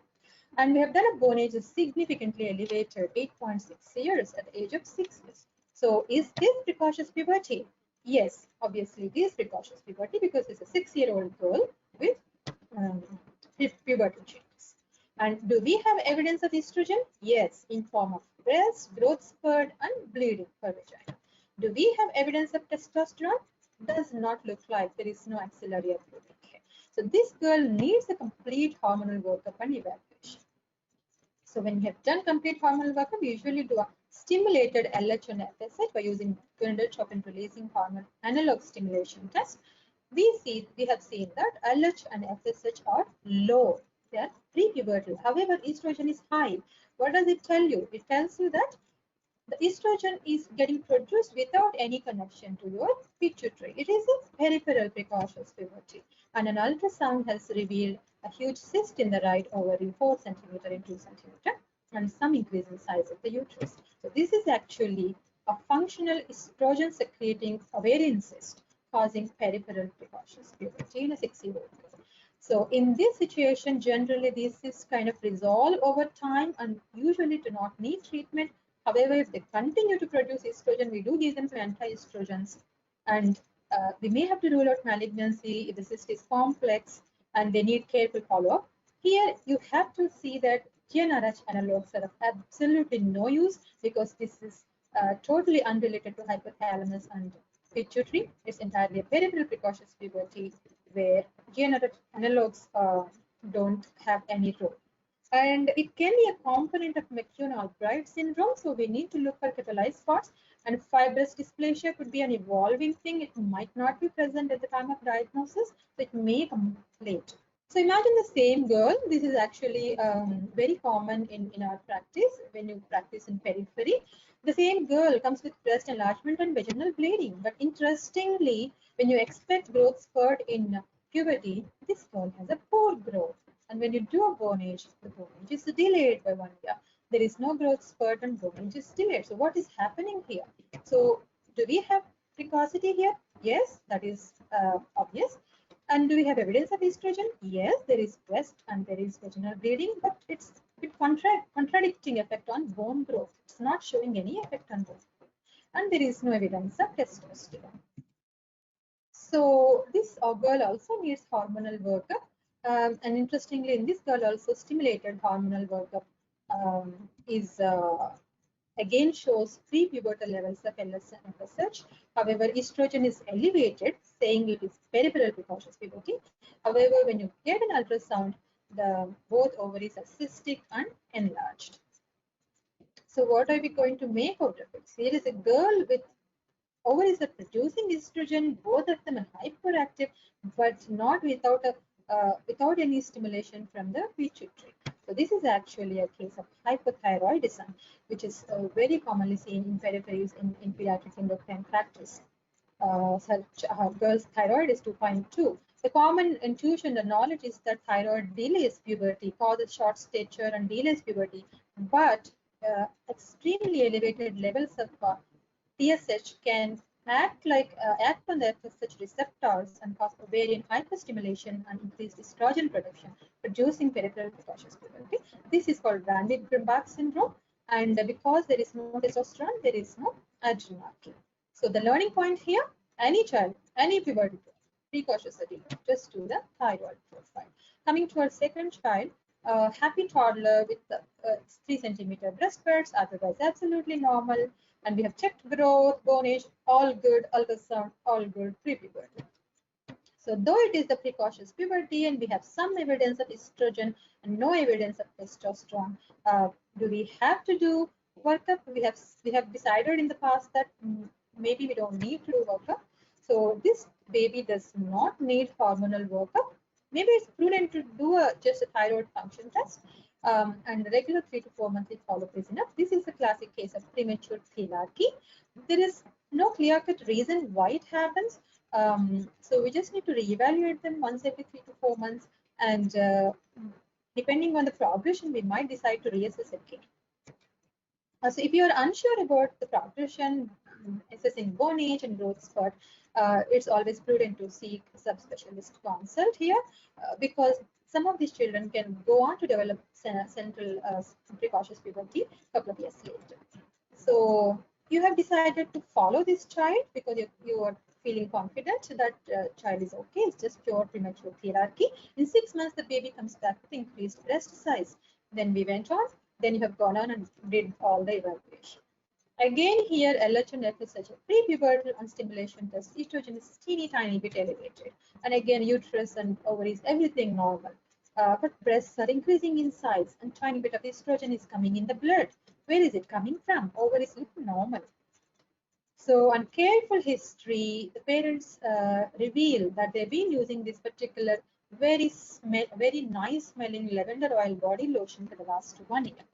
And we have done a bone age is significantly elevated, 8.6 years at the age of 6 years. So is this precocious puberty? Yes, obviously it is precocious puberty because it's a 6-year-old girl with puberty changes. And do we have evidence of estrogen? Yes, in form of breast, growth spurt, and bleeding for vagina. Do we have evidence of testosterone? Does not look like there is no axillary or pubic hair. So this girl needs a complete hormonal workup and evaluation. So when we have done complete hormonal workup, we usually do a stimulated LH and FSH by using gonadotropin releasing hormone analog stimulation test. We have seen that LH and FSH are low. They are prepubertal. However, estrogen is high. What does it tell you? It tells you that the estrogen is getting produced without any connection to your pituitary. It is a peripheral precocious puberty. And an ultrasound has revealed a huge cyst in the right ovary, 4 centimeter and 2 centimeter, and some increase in size of the uterus. So this is actually a functional estrogen secreting ovarian cyst causing peripheral precocious puberty in a 6-year-old girl. So in this situation, generally these cysts kind of resolve over time and usually do not need treatment. However, if they continue to produce estrogen, we do give them some anti-estrogens, and we may have to rule out malignancy if the cyst is complex and they need careful follow-up. Here, you have to see that GnRH analogs are of absolutely no use because this is totally unrelated to hypothalamus and pituitary. It's entirely a peripheral precocious puberty where GnRH analogs don't have any role. And it can be a component of McCune-Albright syndrome. So we need to look for catalyzed spots, and fibrous dysplasia could be an evolving thing. It might not be present at the time of diagnosis, so it may come late. So imagine the same girl. This is actually very common in our practice when you practice in periphery. The same girl comes with breast enlargement and vaginal bleeding. But interestingly, when you expect growth spurt in puberty, this girl has a poor growth. And when you do a bone age, the bone age is delayed by 1 year. There is no growth spurt and bone age is delayed. So what is happening here? So do we have precocity here? Yes, that is obvious. And do we have evidence of estrogen? Yes, there is breast and there is vaginal bleeding, but it's a bit contradicting effect on bone growth. It's not showing any effect on bone growth. And there is no evidence of testosterone. So this girl also needs hormonal workup. And interestingly, in this girl also stimulated hormonal workup is again shows pre-pubertal levels of LS and FSH. However, estrogen is elevated, saying it is peripheral precocious puberty. However, when you get an ultrasound, both ovaries are cystic and enlarged. So what are we going to make out of it? Here is a girl with ovaries are producing estrogen, both of them are hyperactive, but not without any stimulation from the pituitary. So this is actually a case of hypothyroidism, which is very commonly seen in peripheries in pediatric endocrine practice. Such girls' thyroid is 2.2. The common intuition, the knowledge is that thyroid delays puberty, causes short stature and delays puberty, but extremely elevated levels of TSH can act on the FSH receptors and cause ovarian hyperstimulation and increased estrogen production, producing peripheral precocious puberty. This is called Van Wittenbach syndrome, and because there is no testosterone, there is no adrenarche. So the learning point here: any child, any puberty, precocious adult, just do the thyroid profile. Coming to our second child, happy toddler with 3 centimeter breast beds, otherwise absolutely normal. And we have checked growth, bone age, all good, ultrasound, all good, pre-puberty. So though it is the precocious puberty and we have some evidence of estrogen and no evidence of testosterone, do we have to do workup? We have decided in the past that maybe we don't need to do workup. So this baby does not need hormonal workup. Maybe it's prudent to do just a thyroid function test. And regular 3 to 4 monthly follow-up is enough. This is a classic case of premature thelarchy. There is no clear-cut reason why it happens. So we just need to reevaluate them once every 3 to 4 months. And depending on the progression, we might decide to reassess again. So if you are unsure about the progression, assessing bone age and growth spurt, it's always prudent to seek subspecialist consult here because some of these children can go on to develop central precocious puberty a couple of years later. So you have decided to follow this child because you are feeling confident that child is okay. It's just pure premature thelarchy. In 6 months, the baby comes back with increased breast size. Then we went on. Then you have gone on and did all the evaluation. Again, here LH and FSH, pre-pubertal and stimulation test, estrogen is tiny bit elevated. And again, uterus and ovaries, everything normal. But breasts are increasing in size and tiny bit of estrogen is coming in the blood. Where is it coming from? Ovaries look normal. So on careful history, the parents reveal that they've been using this particular very nice smelling lavender oil body lotion for the last 1 year.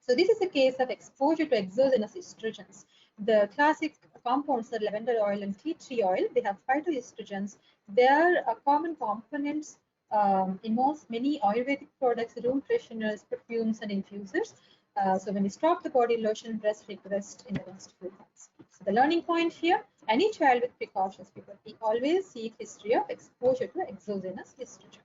So this is a case of exposure to exogenous estrogens. The classic compounds are lavender oil and tea tree oil. They have phytoestrogens. They are common components in many Ayurvedic products, room fresheners, perfumes, and infusers. So when we stop the body lotion, breast regressed in the next few months. So the learning point here: any child with precocious puberty always seek history of exposure to exogenous estrogen.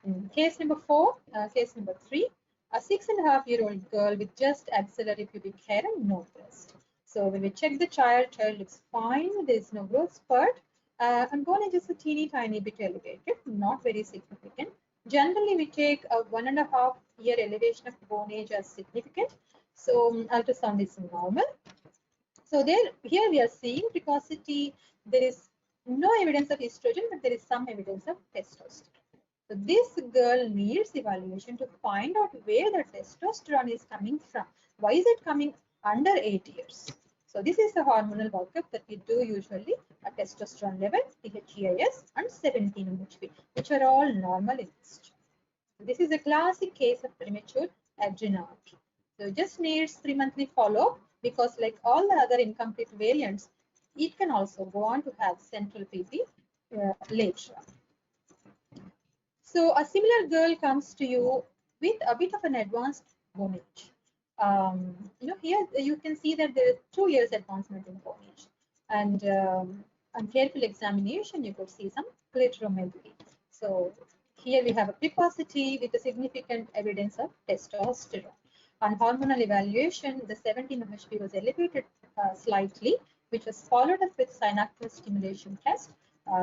In case number 4, case number 3. A 6.5-year-old girl with just axillary pubic hair and no breast. So when we check the child looks fine. There is no growth spurt. And bone age is a tiny bit elevated, not very significant. Generally, we take a 1.5 year elevation of bone age as significant. So ultrasound is normal. So here we are seeing precocity. There is no evidence of estrogen, but there is some evidence of testosterone. So this girl needs evaluation to find out where the testosterone is coming from. Why is it coming under 8 years? So this is the hormonal workup that we do usually. A testosterone level, THGIS, and 17 MHP, which are all normal in this child. This is a classic case of premature adrenarche. So it just needs 3-monthly follow-up, because like all the other incomplete variants, it can also go on to have central PP later on. So a similar girl comes to you with a bit of an advanced bone age. Here you can see that there is 2 years advancement in bone age, and on careful examination you could see some clitoromegaly. So here we have a precocity with a significant evidence of testosterone. On hormonal evaluation, the 17 MHP was elevated slightly, which was followed up with synaptic stimulation test,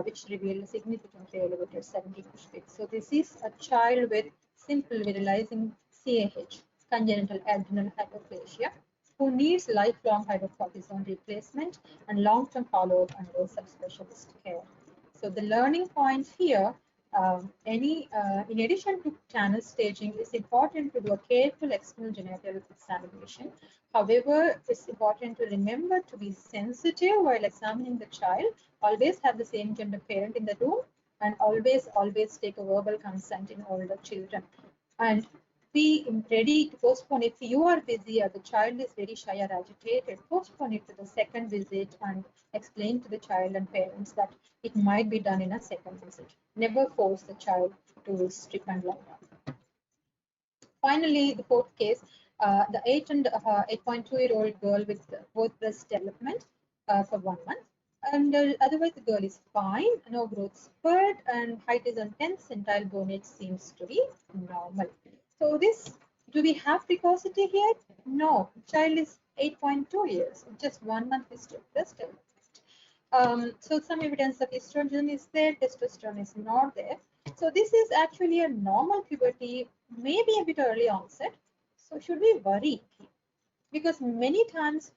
which revealed a significantly elevated 17 MHP. So this is a child with simple virilizing CAH, congenital adrenal hyperplasia, who needs lifelong hydrocortisone replacement and long-term follow-up under subspecialist care. So the learning points here, in addition to channel staging, it's important to do a careful external genital examination. However, it's important to remember to be sensitive while examining the child. Always have the same gender parent in the room, and always take a verbal consent in older children. And be ready to postpone. If you are busy or the child is very shy or agitated, postpone it to the second visit and explain to the child and parents that it might be done in a second visit. Never force the child to strip and lie down. Finally, the fourth case, the 8.2-year-old girl with both breast development for 1 month. And otherwise, the girl is fine, no growth spurt, and height is on 10th centile, bone age seems to be normal. So this, do we have precocity here? No, child is 8.2 years, just 1 month is breast development. So some evidence of estrogen is there, testosterone is not there. So this is actually a normal puberty, maybe a bit early onset. So should we worry? Because many times,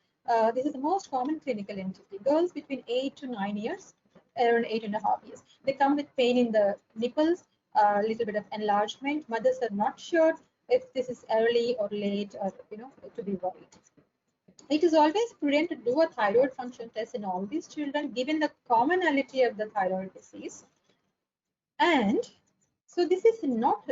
this is the most common clinical entity. Girls between 8 to 9 years, around 8.5 years, they come with pain in the nipples, a little bit of enlargement. Mothers are not sure if this is early or late, or to be worried. It is always prudent to do a thyroid function test in all these children, given the commonality of the thyroid disease. And so this is not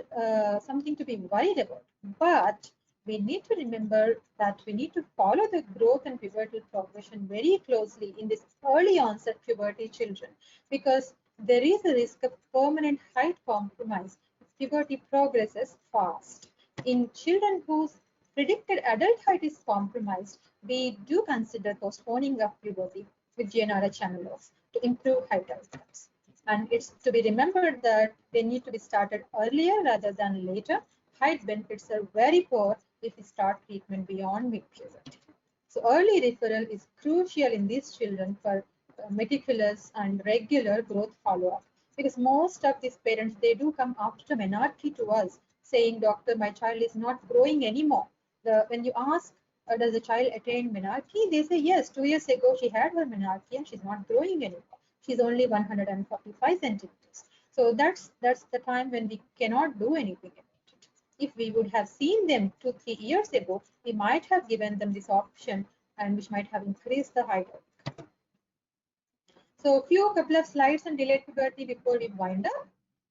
something to be worried about, but we need to remember that we need to follow the growth and pubertal progression very closely in this early onset puberty children, because there is a risk of permanent height compromise if puberty progresses fast. In children whose predicted adult height is compromised, we do consider postponing of puberty with GnRH analogs to improve height outcomes. And it's to be remembered that they need to be started earlier rather than later. Height benefits are very poor if we start treatment beyond mid-puberty. So early referral is crucial in these children for meticulous and regular growth follow-up, because most of these parents, they do come after menarche to us saying, doctor, my child is not growing anymore. When you ask, does the child attain menarche? They say, yes, 2 years ago she had her menarche and she's not growing anymore. She's only 145 centimeters. So that's the time when we cannot do anything about it. If we would have seen them 2-3 years ago, we might have given them this option, and which might have increased the height. So a couple of slides on delayed puberty before we wind up.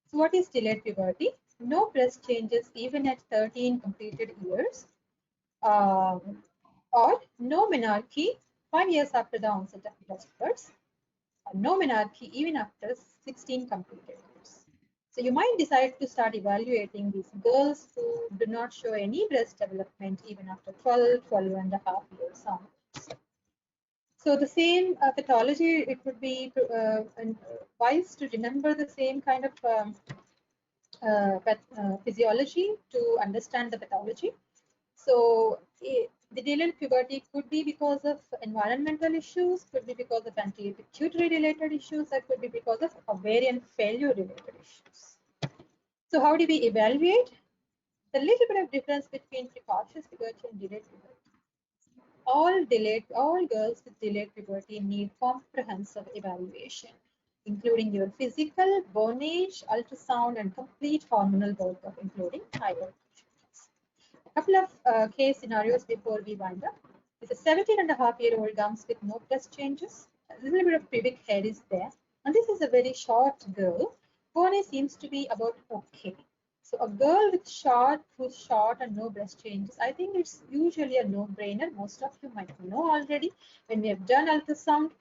So what is delayed puberty? No breast changes even at 13 completed years, or no menarche 5 years after the onset of breast spurts. No menarche even after 16 completed years. So you might decide to start evaluating these girls who do not show any breast development even after 12.5 years onwards. So the same pathology, it would be wise to remember the same kind of physiology to understand the pathology. So the delayed puberty could be because of environmental issues, could be because of anti-pituitary related issues, or could be because of ovarian failure related issues. So how do we evaluate? The little bit of difference between precocious puberty and delayed puberty. All girls with delayed puberty need comprehensive evaluation. including your physical, bone age, ultrasound, and complete hormonal workup, including thyroid. A couple of case scenarios before we wind up. It's a 17-and-a-half-year-old comes with no breast changes. A little bit of pubic hair is there. And this is a very short girl. Bone seems to be about okay. So a girl with who's short and no breast changes, I think it's usually a no-brainer. Most of you might know already. When we have done ultrasound,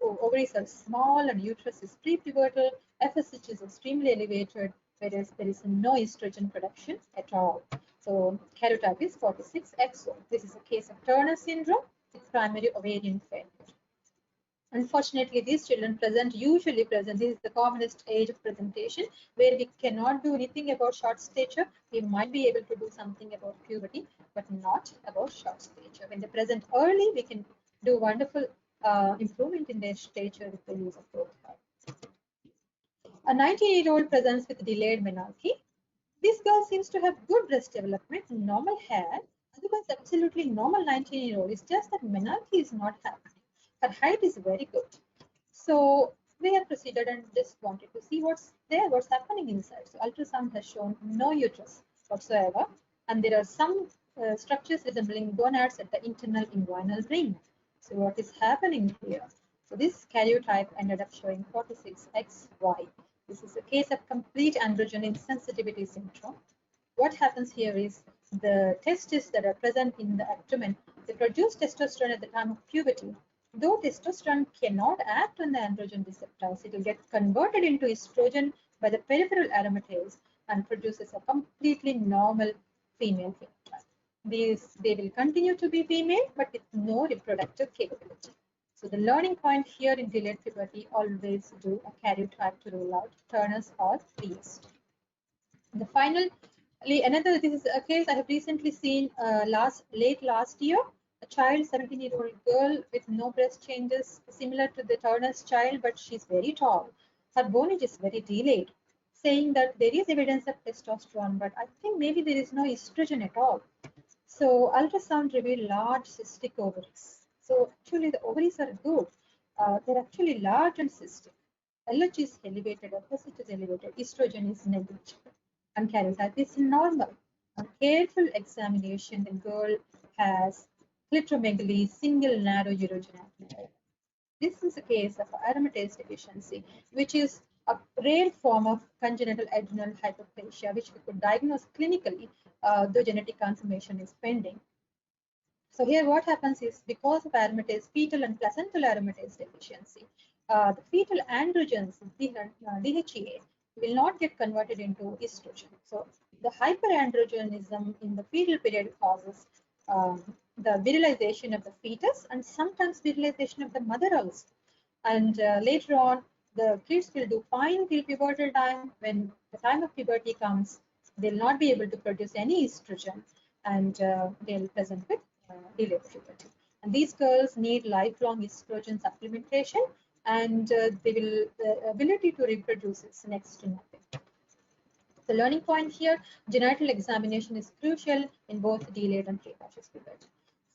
ovaries are small and uterus is prepubertal, FSH is extremely elevated, whereas there is no estrogen production at all. So karyotype is 46XO. This is a case of Turner syndrome with primary ovarian failure. Unfortunately, these children usually present, this is the commonest age of presentation, where we cannot do anything about short stature. We might be able to do something about puberty, but not about short stature. When they present early, we can do wonderful improvement in their stature with the use of growth hormone. A 19-year-old presents with delayed menarche. This girl seems to have good breast development, normal hair, otherwise absolutely normal 19-year-old. It's just that menarche is not happening. Her height is very good. So we have proceeded and just wanted to see what's there, what's happening inside. So ultrasound has shown no uterus whatsoever, and there are some structures resembling gonads at the internal inguinal ring. So what is happening here? So this karyotype ended up showing 46XY. This is a case of complete androgen insensitivity syndrome. What happens here is the testes that are present in the abdomen, they produce testosterone at the time of puberty. Though testosterone cannot act on the androgen receptors, it will get converted into estrogen by the peripheral aromatase and produces a completely normal female phenotype. They will continue to be female, but with no reproductive capability. So the learning point here in delayed puberty, always do a karyotype to rule out Turner's or PST. The finally, this is a case I have recently seen late last year. A child, 17-year-old girl with no breast changes, similar to the Turner's child, but she's very tall. Her bone age is very delayed, saying that there is evidence of testosterone, but I think maybe there is no estrogen at all. So ultrasound revealed large cystic ovaries. So actually the ovaries are good. They're actually large and cystic. LH is elevated, FSH is elevated, estrogen is negligible, and karyotype is normal. On careful examination, the girl has clitomegaly, single narrow urogen apnea. This is a case of aromatase deficiency, which is a rare form of congenital adrenal hyperplasia, which we could diagnose clinically, though genetic confirmation is pending. So here what happens is, because of aromatase, fetal and placental aromatase deficiency, the fetal androgens, DHEA, will not get converted into estrogen. So the hyperandrogenism in the fetal period causes the virilization of the fetus and sometimes virilization of the mother also. And later on, the kids will do fine till pubertal time. When the time of puberty comes, they'll not be able to produce any estrogen, and they'll present with delayed puberty. And these girls need lifelong estrogen supplementation, and the ability to reproduce is next to nothing. The learning point here, genital examination is crucial in both delayed and precocious puberty.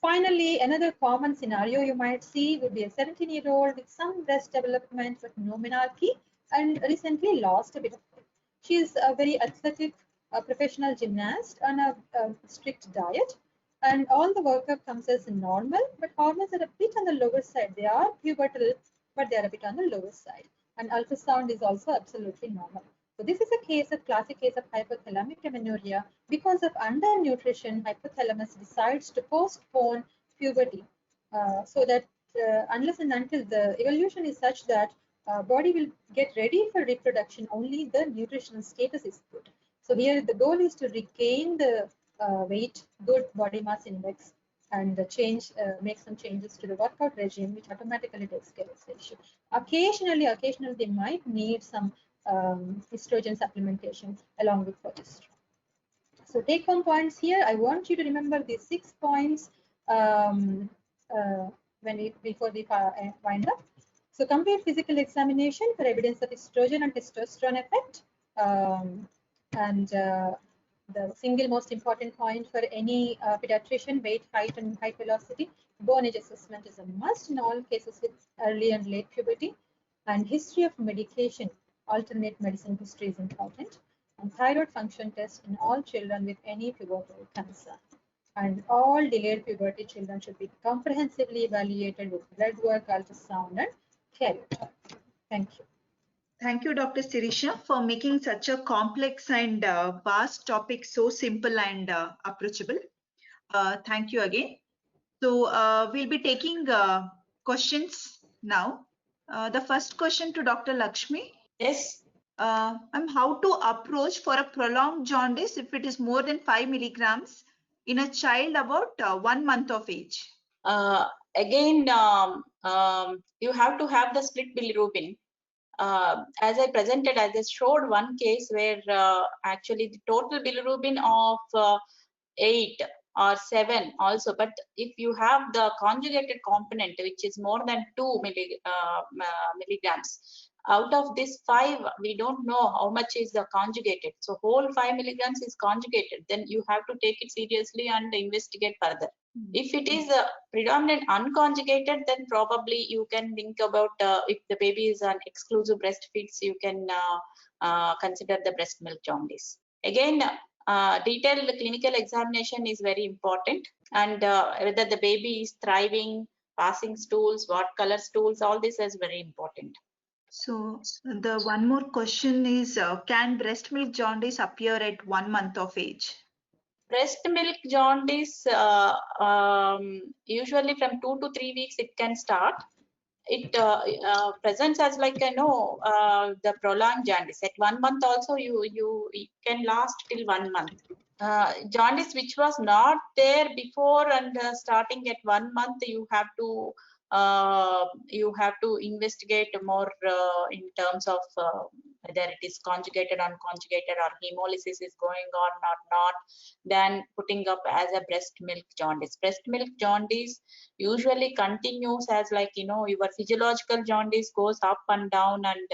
Finally, another common scenario you might see would be a 17-year-old with some breast development but no menarche and recently lost a bit of weight. She is a very athletic professional gymnast on a strict diet, and all the workup comes as normal, but hormones are a bit on the lower side. They are pubertal, but they are a bit on the lower side. And ultrasound is also absolutely normal. So this is a classic case of hypothalamic amenorrhea. Because of undernutrition, hypothalamus decides to postpone puberty, so that unless and until the evolution is such that body will get ready for reproduction, only the nutritional status is good. So here the goal is to regain the weight, good body mass index, and make some changes to the workout regime, which automatically takes care of the issue. Occasionally they might need some estrogen supplementation along with progesterone. So take home points here. I want you to remember these 6 points before we wind up. So complete physical examination for evidence of estrogen and testosterone effect, and the single most important point for any pediatrician: weight, height, and height velocity. Bone age assessment is a must in all cases with early and late puberty. And history of medication, alternate medicine history is important. And thyroid function test in all children with any pubertal concern. And all delayed puberty children should be comprehensively evaluated with blood work, ultrasound, and karyotype. Thank you. Thank you, Dr. Sirisha, for making such a complex and vast topic so simple and approachable. Thank you again. So we'll be taking questions now. The first question to Dr. Lakshmi. Yes. How to approach for a prolonged jaundice if it is more than 5 milligrams in a child about 1 month of age? Again, you have to have the split bilirubin. As I presented, I just showed one case where actually the total bilirubin of 8 or 7 also, but if you have the conjugated component, which is more than 2 milligrams, out of this 5, we don't know how much is the conjugated. So whole 5 milligrams is conjugated, then you have to take it seriously and investigate further. If it is predominant unconjugated, then probably you can think about if the baby is on exclusive breastfeeds, you can consider the breast milk jaundice. Again, detailed clinical examination is very important, and whether the baby is thriving, passing stools, what color stools, all this is very important. So the one more question is, can breast milk jaundice appear at 1 month of age? Breast milk jaundice, usually from 2 to 3 weeks it can start. It presents as like the prolonged jaundice. At 1 month also it can last till 1 month. Jaundice which was not there before and starting at 1 month, you have to investigate more in terms of whether it is conjugated, unconjugated, or hemolysis is going on or not, than putting up as a breast milk jaundice. Breast milk jaundice usually continues as your physiological jaundice goes up and down, and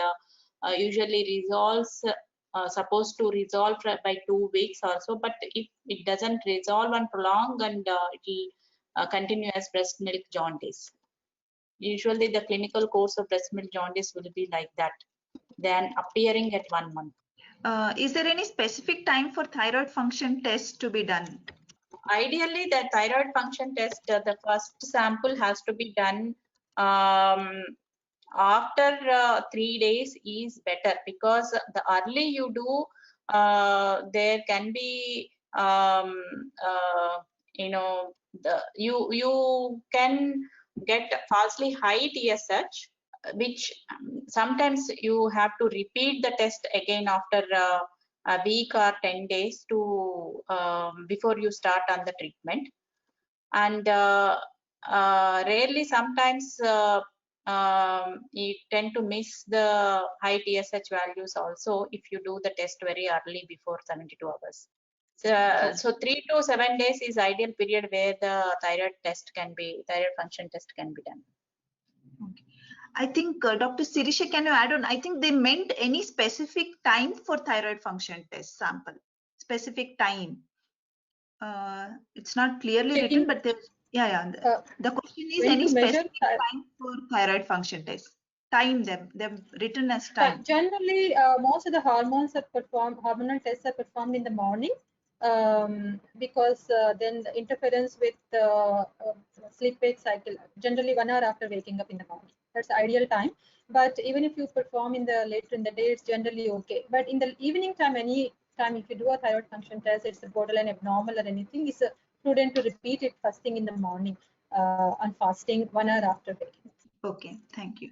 usually resolves, supposed to resolve by 2 weeks also, but if it doesn't resolve and prolong, and it will continue as breast milk jaundice. Usually the clinical course of breast milk jaundice will be like that, then appearing at 1 month. Is there any specific time for thyroid function test to be done? Ideally, the thyroid function test, the first sample has to be done after 3 days is better, because the early you do, there can be you can get falsely high TSH, which sometimes you have to repeat the test again after a week or 10 days to before you start on the treatment. And rarely sometimes you tend to miss the high TSH values also if you do the test very early before 72 hours. So 3 to 7 days is ideal period where the thyroid function test can be done. Okay. I think Dr. Sirisha, can you add on? I think they meant any specific time for thyroid function test sample, specific time. It's not clearly written, but there's, the question is any specific time for thyroid function test. Time they've written as time. Generally, most of the hormonal tests are performed in the morning, because then the interference with the sleep-wake cycle, generally 1 hour after waking up in the morning. That's the ideal time. But even if you perform later in the day, it's generally okay. But in the evening time, any time if you do a thyroid function test, it's a borderline abnormal or anything, it's prudent to repeat it first thing in the morning on fasting 1 hour after waking up. Okay, thank you.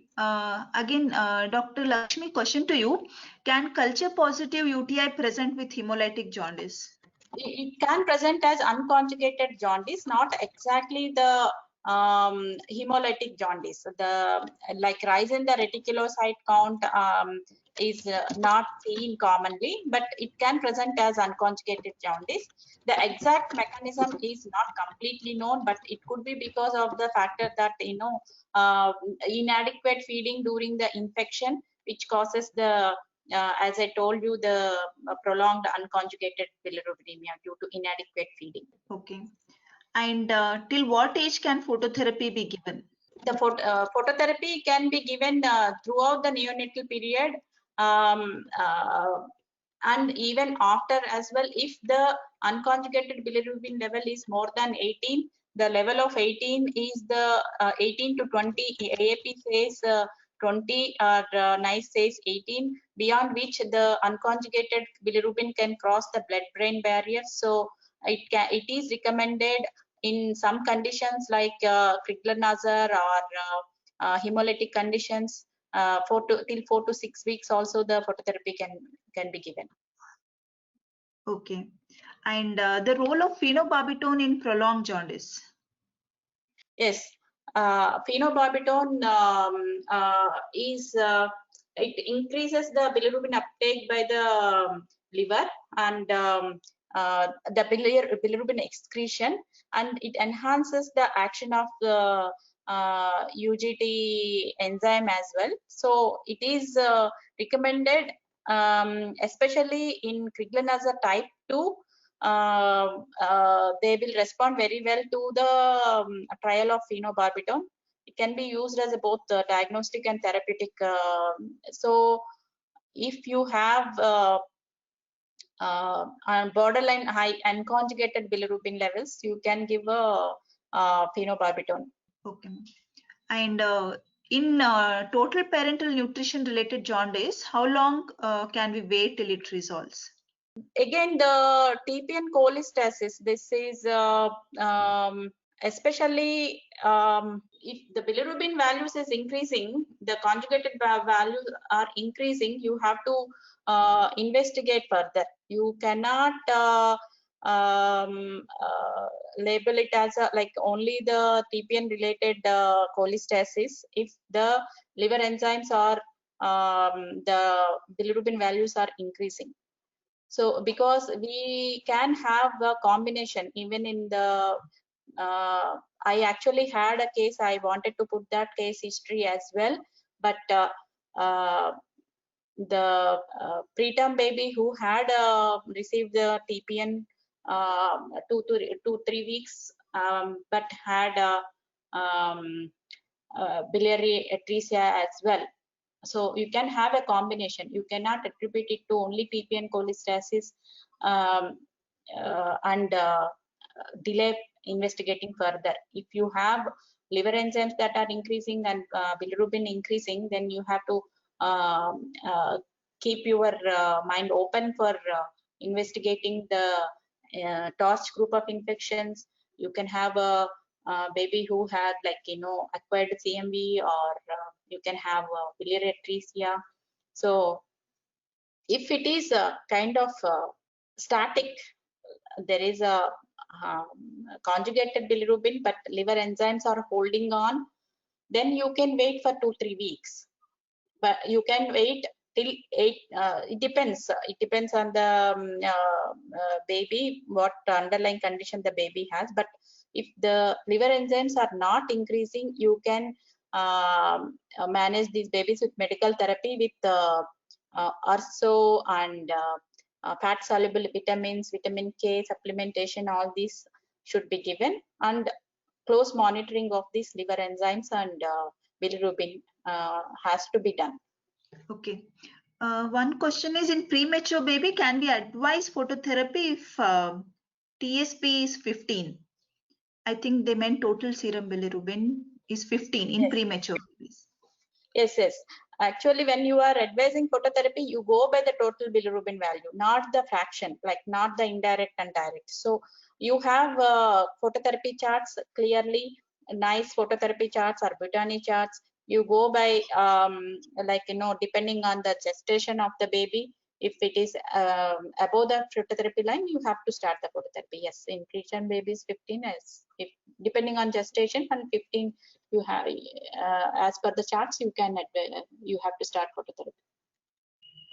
Again, Dr. Lakshmi, question to you. Can culture positive UTI present with hemolytic jaundice? It can present as unconjugated jaundice, not exactly the hemolytic jaundice. The rise in the reticulocyte count is not seen commonly, but it can present as unconjugated jaundice. The exact mechanism is not completely known, but it could be because of the factor that inadequate feeding during the infection, which causes the as I told you, the prolonged unconjugated bilirubinemia due to inadequate feeding. Okay. And till what age can phototherapy be given? The phototherapy can be given throughout the neonatal period, and even after as well. If the unconjugated bilirubin level is more than 18, the level of 18 is the 18 to 20, AAP says 20 or NICE says 18, beyond which the unconjugated bilirubin can cross the blood-brain barrier. So it is recommended in some conditions like Crigler-Najjar or hemolytic conditions. Till 4 to 6 weeks also the phototherapy can be given. Okay. And the role of phenobarbital in prolonged jaundice. Yes, phenobarbital is it increases the bilirubin uptake by the liver and the bilirubin excretion, and it enhances the action of the UGT enzyme as well. So it is recommended, especially in Crigler-Najjar type 2. They will respond very well to the trial of phenobarbital. It can be used as both diagnostic and therapeutic. So if you have borderline high unconjugated bilirubin levels, you can give a phenobarbital. Okay. And in total parental nutrition related jaundice, how long can we wait till it resolves? Again, the TPN cholestasis, this is especially if the bilirubin values is increasing, the conjugated values are increasing, you have to investigate further. You cannot label it as like only the TPN related cholestasis. If the liver enzymes are the bilirubin values are increasing. So because we can have a combination even in the I actually had a case, I wanted to put that case history as well, but the preterm baby who had received the TPN 2 3 weeks, but had biliary atresia as well. So you can have a combination. You cannot attribute it to only TPN cholestasis and delay investigating further. If you have liver enzymes that are increasing and bilirubin increasing, then you have to keep your mind open for investigating the TORCH group of infections. You can have a baby who had acquired CMV, or you can have biliary atresia. So if it is a kind of static, there is a conjugated bilirubin but liver enzymes are holding on, then you can wait for 2-3 weeks. But you can wait till 8. It depends on the baby, what underlying condition the baby has. But if the liver enzymes are not increasing, you can manage these babies with medical therapy with URSO and fat soluble vitamins, vitamin K supplementation. All these should be given, and close monitoring of these liver enzymes and bilirubin has to be done. Okay. One question is, in premature baby, can we advise phototherapy if TSB is 15? I think they meant total serum bilirubin is 15 in Yes. premature babies. Yes. Actually, when you are advising phototherapy, you go by the total bilirubin value, not the fraction, like not the indirect and direct. So you have phototherapy charts clearly, nice phototherapy charts or Butani charts. You go by depending on the gestation of the baby. If it is above the phototherapy line, you have to start the phototherapy. Yes, in preterm babies 15, if depending on gestation, and 15 you have as per the charts you have to start phototherapy.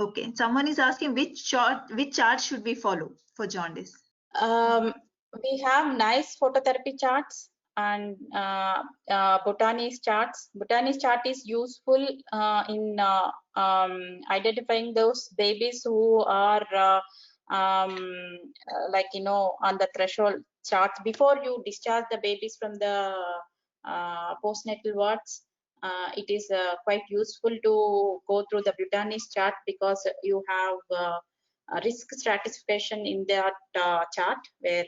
Okay, someone is asking which chart should we follow for jaundice? We have nice phototherapy charts and Butani's charts. Butani's chart is useful in identifying those babies who are on the threshold charts before you discharge the babies from the postnatal wards, it is quite useful to go through the Butanis chart, because you have a risk stratification in that chart, where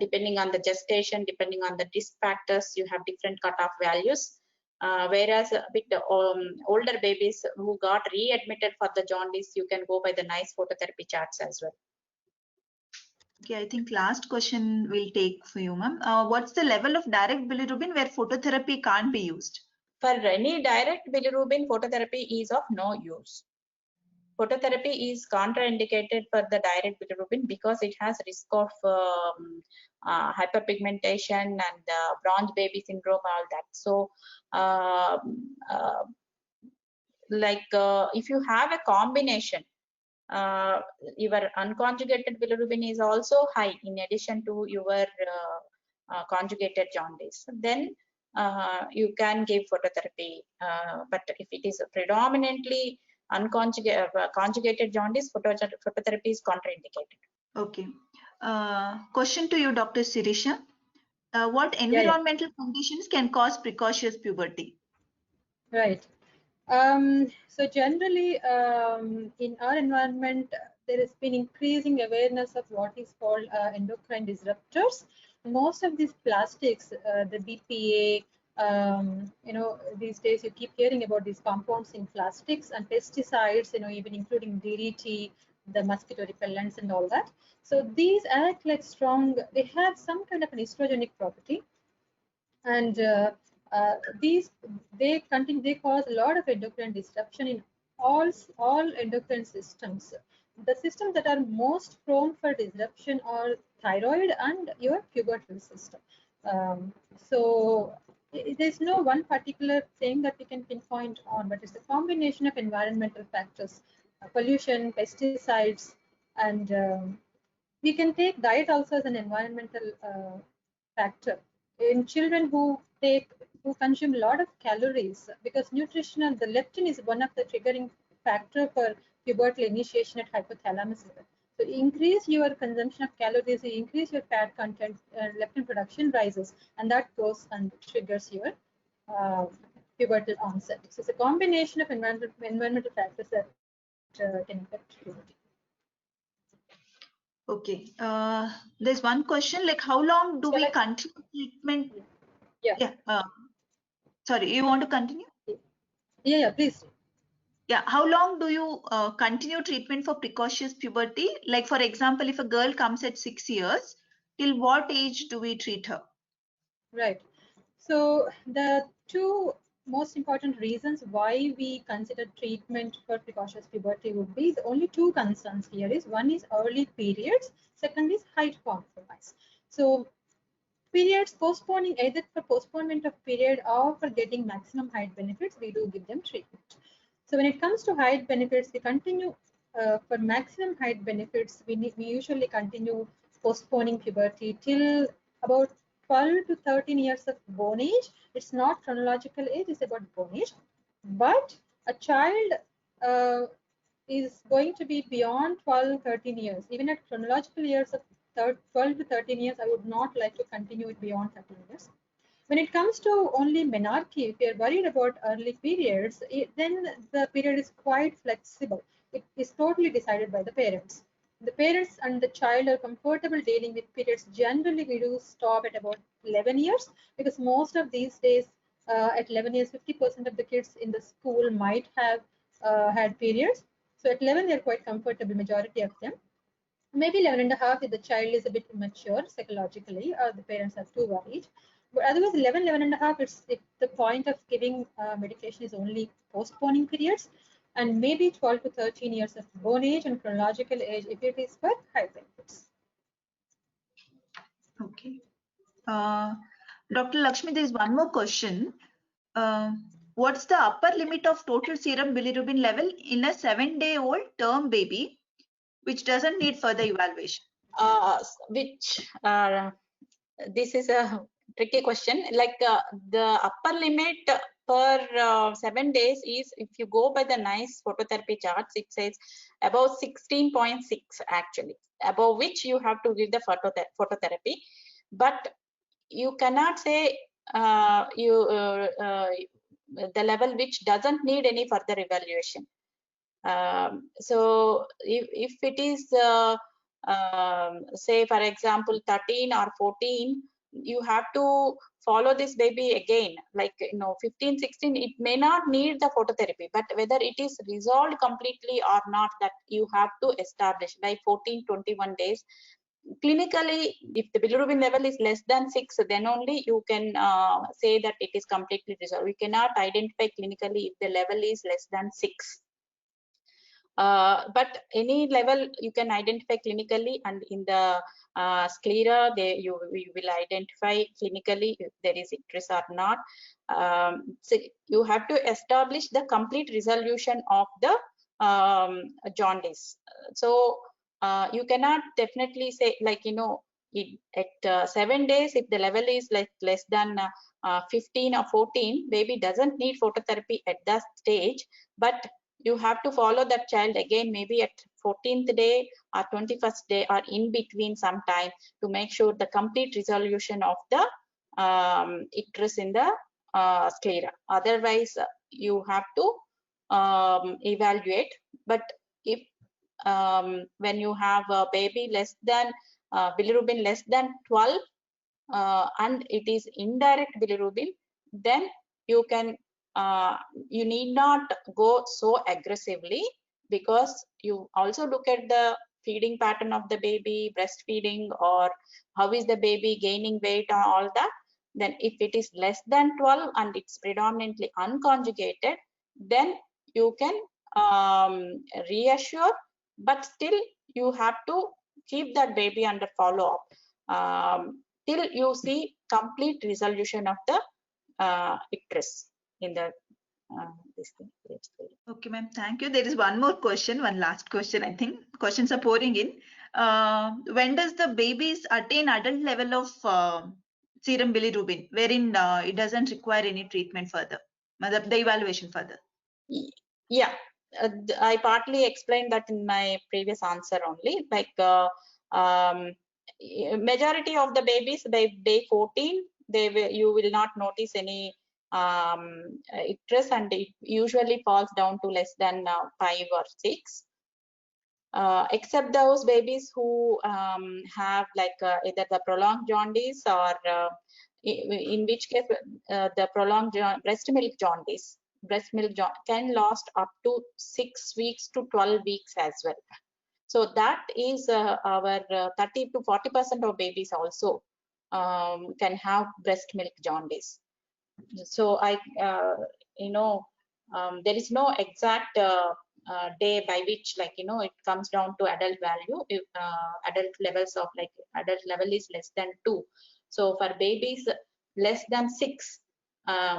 depending on the gestation, depending on the risk factors, you have different cutoff values. Whereas with the older babies who got readmitted for the jaundice, you can go by the NICE phototherapy charts as well. Okay, I think last question we'll take for you, ma'am. What's the level of direct bilirubin where phototherapy can't be used? For any direct bilirubin, phototherapy is of no use. Phototherapy is contraindicated for the direct bilirubin because it has risk of hyperpigmentation and bronze baby syndrome, all that. So if you have a combination, your unconjugated bilirubin is also high in addition to your conjugated jaundice, then you can give phototherapy. But if it is predominantly conjugated jaundice, phototherapy is contraindicated. Okay. Question to you, Dr. Sirisha. What environmental conditions can cause precocious puberty? Right. So generally, in our environment, there has been increasing awareness of what is called endocrine disruptors. Most of these plastics, the BPA, these days you keep hearing about these compounds in plastics and pesticides, even including DDT, the mosquito repellents and all that. So these act like strong, they have some kind of an estrogenic property. And they cause a lot of endocrine disruption in all endocrine systems. The systems that are most prone for disruption are thyroid and your pubertal system. So there's no one particular thing that we can pinpoint on, but it's a combination of environmental factors, pollution, pesticides, and we can take diet also as an environmental factor. In children who consume a lot of calories, because nutritional, the leptin is one of the triggering factor for pubertal initiation at hypothalamus level. So increase your consumption of calories, you increase your fat content, leptin production rises, and that goes and triggers your pubertal onset. So it's a combination of environmental factors that can affect puberty. Okay. There's one question, like how long do we continue treatment? Yeah. Sorry, you want to continue? Yeah, please. Yeah, how long do you continue treatment for precocious puberty? Like, for example, if a girl comes at 6 years, till what age do we treat her? Right. So the two most important reasons why we consider treatment for precocious puberty would be, the only two concerns here is, one is early periods, second is height compromise. So periods postponing, either for postponement of period or for getting maximum height benefits, we do give them treatment. So when it comes to height benefits, we continue for maximum height benefits, we usually continue postponing puberty till about 12 to 13 years of bone age. It's not chronological age, it's about bone age. But a child is going to be beyond 12, 13 years. Even at chronological years of 12 to 13 years, I would not like to continue it beyond 13 years. When it comes to only menarche, if you're worried about early periods, then the period is quite flexible. It is totally decided by the parents. The parents and the child are comfortable dealing with periods. Generally, we do stop at about 11 years, because most of these days, at 11 years, 50% of the kids in the school might have had periods. So at 11, they're quite comfortable, majority of them. Maybe 11 and a half if the child is a bit immature psychologically, or the parents are too worried. But otherwise, 11 and a half, if the point of giving medication is only postponing periods, and maybe 12 to 13 years of bone age and chronological age if it is for high benefits. Okay. Dr. Lakshmi, there is one more question. What's the upper limit of total serum bilirubin level in a 7-day-old term baby, which doesn't need further evaluation? This is a tricky question. Like the upper limit per 7 days is, if you go by the NICE phototherapy charts, it says about 16.6 actually, above which you have to give the phototherapy. But you cannot say the level which doesn't need any further evaluation. So if it is say for example 13 or 14, you have to follow this baby again, like 15, 16, it may not need the phototherapy, but whether it is resolved completely or not, that you have to establish by 14, 21 days. Clinically, if the bilirubin level is less than 6, then only you can say that it is completely resolved. We cannot identify clinically if the level is less than 6. But any level you can identify clinically, and in the sclera, you will identify clinically if there is icterus or not. So you have to establish the complete resolution of the jaundice. So you cannot definitely say, like, at 7 days, if the level is like less than 15 or 14, baby doesn't need phototherapy at that stage, but you have to follow that child again, maybe at 14th day or 21st day or in between sometime, to make sure the complete resolution of the icterus in the sclera. Otherwise, you have to evaluate. But if when you have a baby less than bilirubin less than 12 and it is indirect bilirubin, then you can you need not go so aggressively, because you also look at the feeding pattern of the baby, breastfeeding, or how is the baby gaining weight and all that. Then if it is less than 12 and it's predominantly unconjugated, then you can reassure, but still you have to keep that baby under follow-up till you see complete resolution of the icterus in the this thing. Okay, ma'am. Thank you. There is one more question, one last question. I think questions are pouring in. When does the babies attain adult level of serum bilirubin, wherein it doesn't require any treatment further, the evaluation further? Yeah, I partly explained that in my previous answer only. Like majority of the babies by day 14, you will not notice any icterus, and it usually falls down to less than 5 or 6. Except those babies who have like either the prolonged jaundice or in which case the prolonged breast milk jaundice. Breast milk can last up to 6 weeks to 12 weeks as well. So that is our 30 to 40% of babies also can have breast milk jaundice. So there is no exact day by which, like, it comes down to adult value. If adult levels of, like, adult level is less than 2. So for babies less than 6,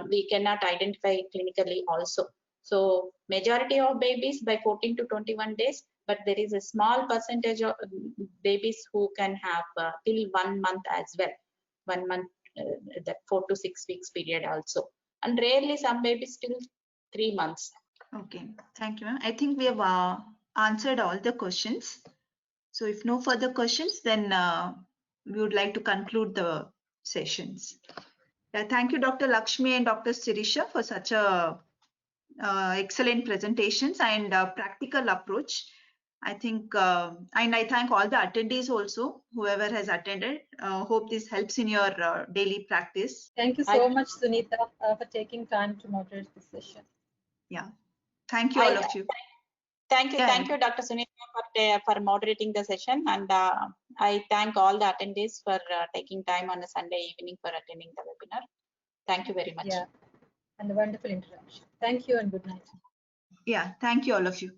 we cannot identify clinically also. So majority of babies by 14 to 21 days, but there is a small percentage of babies who can have till 1 month as well. 1 month, that 4 to 6 weeks period also, and rarely some babies till 3 months. Okay, thank you, ma'am. I think we have answered all the questions. So if no further questions, then we would like to conclude the sessions. Thank you, Dr. Lakshmi and Dr. Sirisha, for such a excellent presentations and practical approach. I think, and I thank all the attendees also, whoever has attended. Hope this helps in your daily practice. Thank you so much, Sunita, for taking time to moderate this session. Yeah, thank you all of you. Thank you, Dr. Sunita, for moderating the session, and I thank all the attendees for taking time on a Sunday evening for attending the webinar. Thank you very much. Yeah, and a wonderful introduction. Thank you and good night. Yeah, thank you all of you.